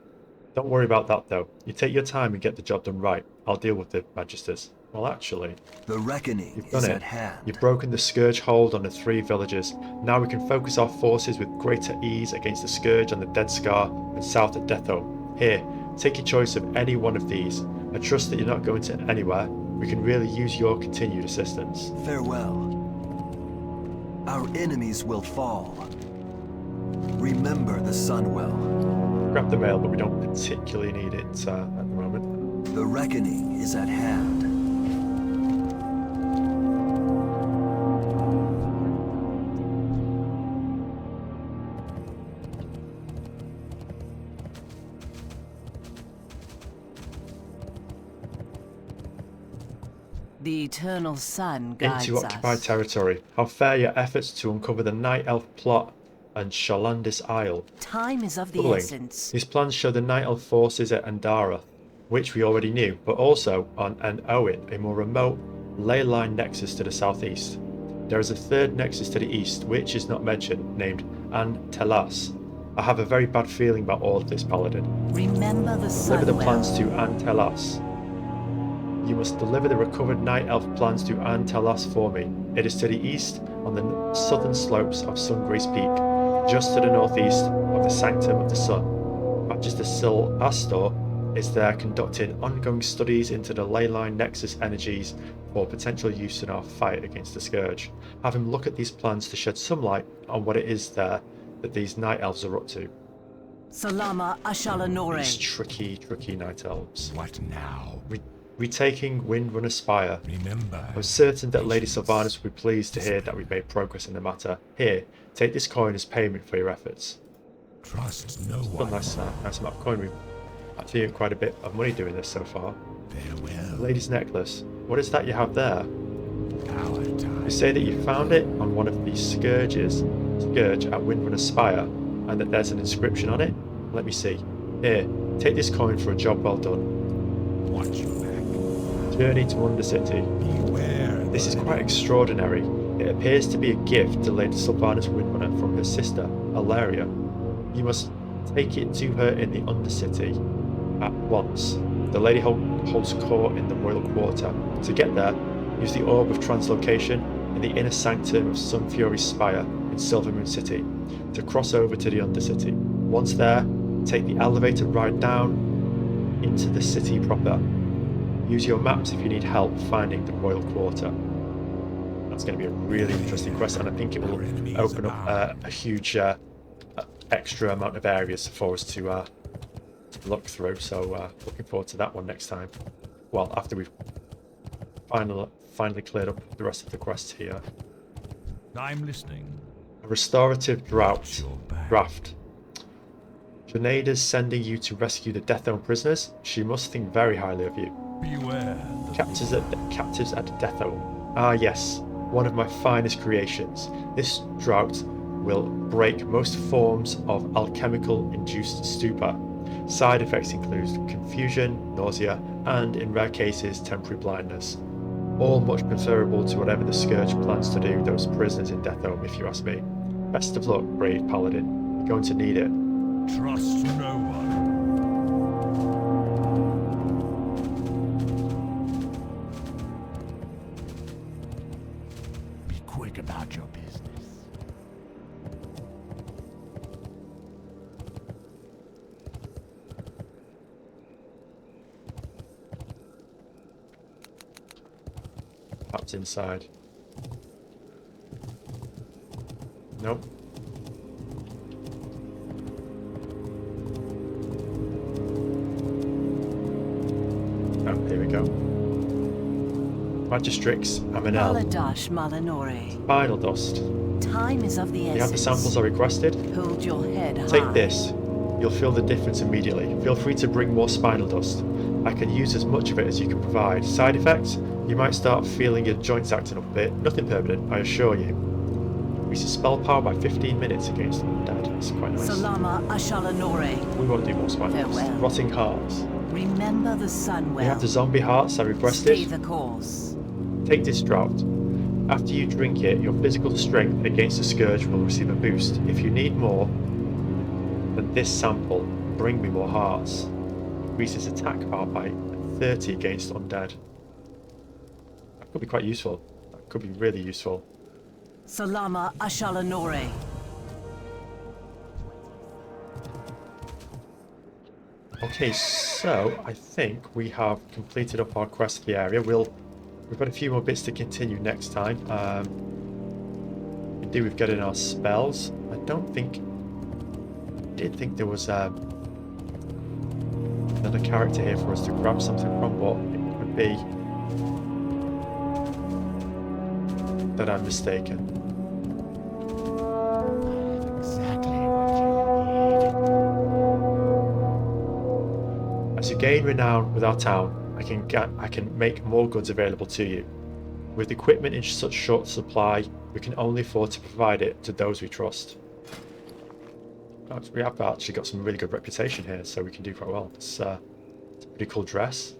Don't worry about that though. You take your time and get the job done right. I'll deal with the magisters. Well, actually, The reckoning you've is done at it. hand. You've broken the Scourge hold on the 3 villages. Now we can focus our forces with greater ease against the Scourge on the Dead Scar and south at Deathhome. Here, take your choice of any one of these. I trust that you're not going to anywhere. We can really use your continued assistance. Farewell. Our enemies will fall. Remember the sun well. Grab the mail, but we don't particularly need it at the moment. The reckoning is at hand. The eternal sun guides Into occupied us. territory. How fare your efforts to uncover the Night Elf plot and Shalandis Isle? Time is of the Troubling. essence. These plans show the Night Elf forces at Andara, which we already knew, but also on An Owen, a more remote ley line nexus to the southeast. There is a third nexus to the east, which is not mentioned, named An Telas. I have a very bad feeling about all of this, Paladin. Remember the sun Deliver the well. plans to An Telas. You must deliver the recovered Night Elf plans to An Telas for me. It is to the east, on the southern slopes of Sungrace Peak, just to the northeast of the Sanctum of the Sun. Magister Sil Astor is there conducting ongoing studies into the leyline nexus energies for potential use in our fight against the Scourge. Have him look at these plans to shed some light on what it is there that these Night Elves are up to. Salama These Ashalanore. tricky Night Elves. What now? Retaking Windrunner Spire. Remember. I'm certain that Lady Sylvanas will be pleased to hear that we've made progress in the matter. Here, take this coin as payment for your efforts. Trust no Well, one. nice amount of coin. We've actually earned quite a bit of money doing this so far. Farewell. Lady's necklace. What is that you have there? Power time. You say that you found it on one of the Scourge at Windrunner Spire, and that there's an inscription on it? Let me see. Here, take this coin for a job well done. Watch your back. Journey to Undercity. Beware. This is quite extraordinary. It appears to be a gift to Lady Sylvanas Windrunner from her sister, Alaria. You must take it to her in the Undercity at once. The lady holds court in the Royal Quarter. To get there, use the Orb of Translocation in the inner sanctum of Sunfury's Spire in Silvermoon City to cross over to the Undercity. Once there, take the elevator ride down into the city proper. Use your maps if you need help finding the Royal Quarter. That's going to be a really interesting quest, and I think it will open up a huge extra amount of areas for us to look through. So looking forward to that one next time. Well, after we've finally cleared up the rest of the quests here. I'm listening. A restorative Watch your back. draft. Janaeda's sending you to rescue the Death-Owned prisoners. She must think very highly of you. Beware. Captives at Death-Own. Ah yes, one of my finest creations. This drought will break most forms of alchemical-induced stupor. Side effects include confusion, nausea, and, in rare cases, temporary blindness. All much preferable to whatever the Scourge plans to do those prisoners in Death-Own, if you ask me. Best of luck, brave Paladin. You're going to need it. Trust no one. Be quick about your business. Perhaps inside. Nope. Oh, here we go. Magistrix, Aminel. Baladash Malanore. Spinal dust. Time is of the You have the essence. samples I requested? Hold your head high. Take this. You'll feel the difference immediately. Feel free to bring more spinal dust. I can use as much of it as you can provide. Side effects? You might start feeling your joints acting up a bit. Nothing permanent, I assure you. Increases spell power by 15 minutes against undead. It's quite nice. Salama Ashalanore. We won't do more spinal dust. Farewell. Rotting hearts. Remember the sun well. We have the zombie hearts I Stay requested. the course. Take this draught. After you drink it, your physical strength against the Scourge will receive a boost. If you need more than this sample, bring me more hearts. Increases attack power by 30 against undead. That could be quite useful. That could be really useful. Salama Ashalanore. Okay, so I think we have completed up our quest for the area. We've got a few more bits to continue next time. We do with getting our spells. I did think there was another character here for us to grab something from, but it could be that I'm mistaken. Exactly what you need. As you gain renown with our town, I can make more goods available to you. With equipment in such short supply, we can only afford to provide it to those we trust. We have actually got some really good reputation here, so we can do quite well. It's a pretty cool dress.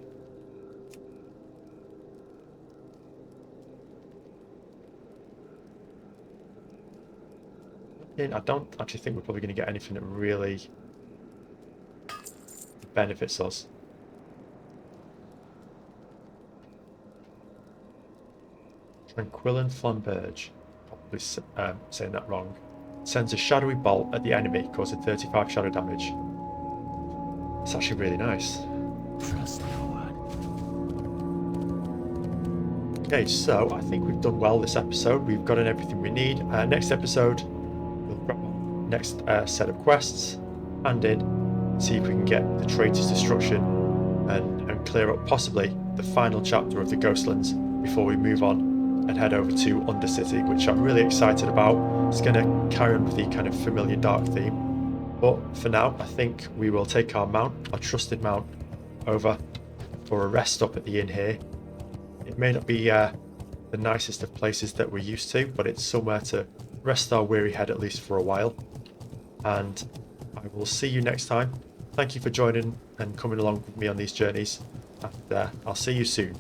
I don't actually think we're probably going to get anything that really benefits us. Tranquillin Flamberge, probably saying that wrong, sends a shadowy bolt at the enemy, causing 35 shadow damage. It's actually really nice. Trust no one. Okay, so I think we've done well this episode. We've gotten everything we need. Next episode, we'll grab our next set of quests, hand in, see if we can get the Traitor's Destruction and clear up possibly the final chapter of the Ghostlands before we move on and head over to Undercity, which I'm really excited about. It's going to carry on with the kind of familiar dark theme. But for now, I think we will take our mount, our trusted mount, over for a rest up at the inn here. It may not be the nicest of places that we're used to, but it's somewhere to rest our weary head at least for a while. And I will see you next time. Thank you for joining and coming along with me on these journeys, and I'll see you soon.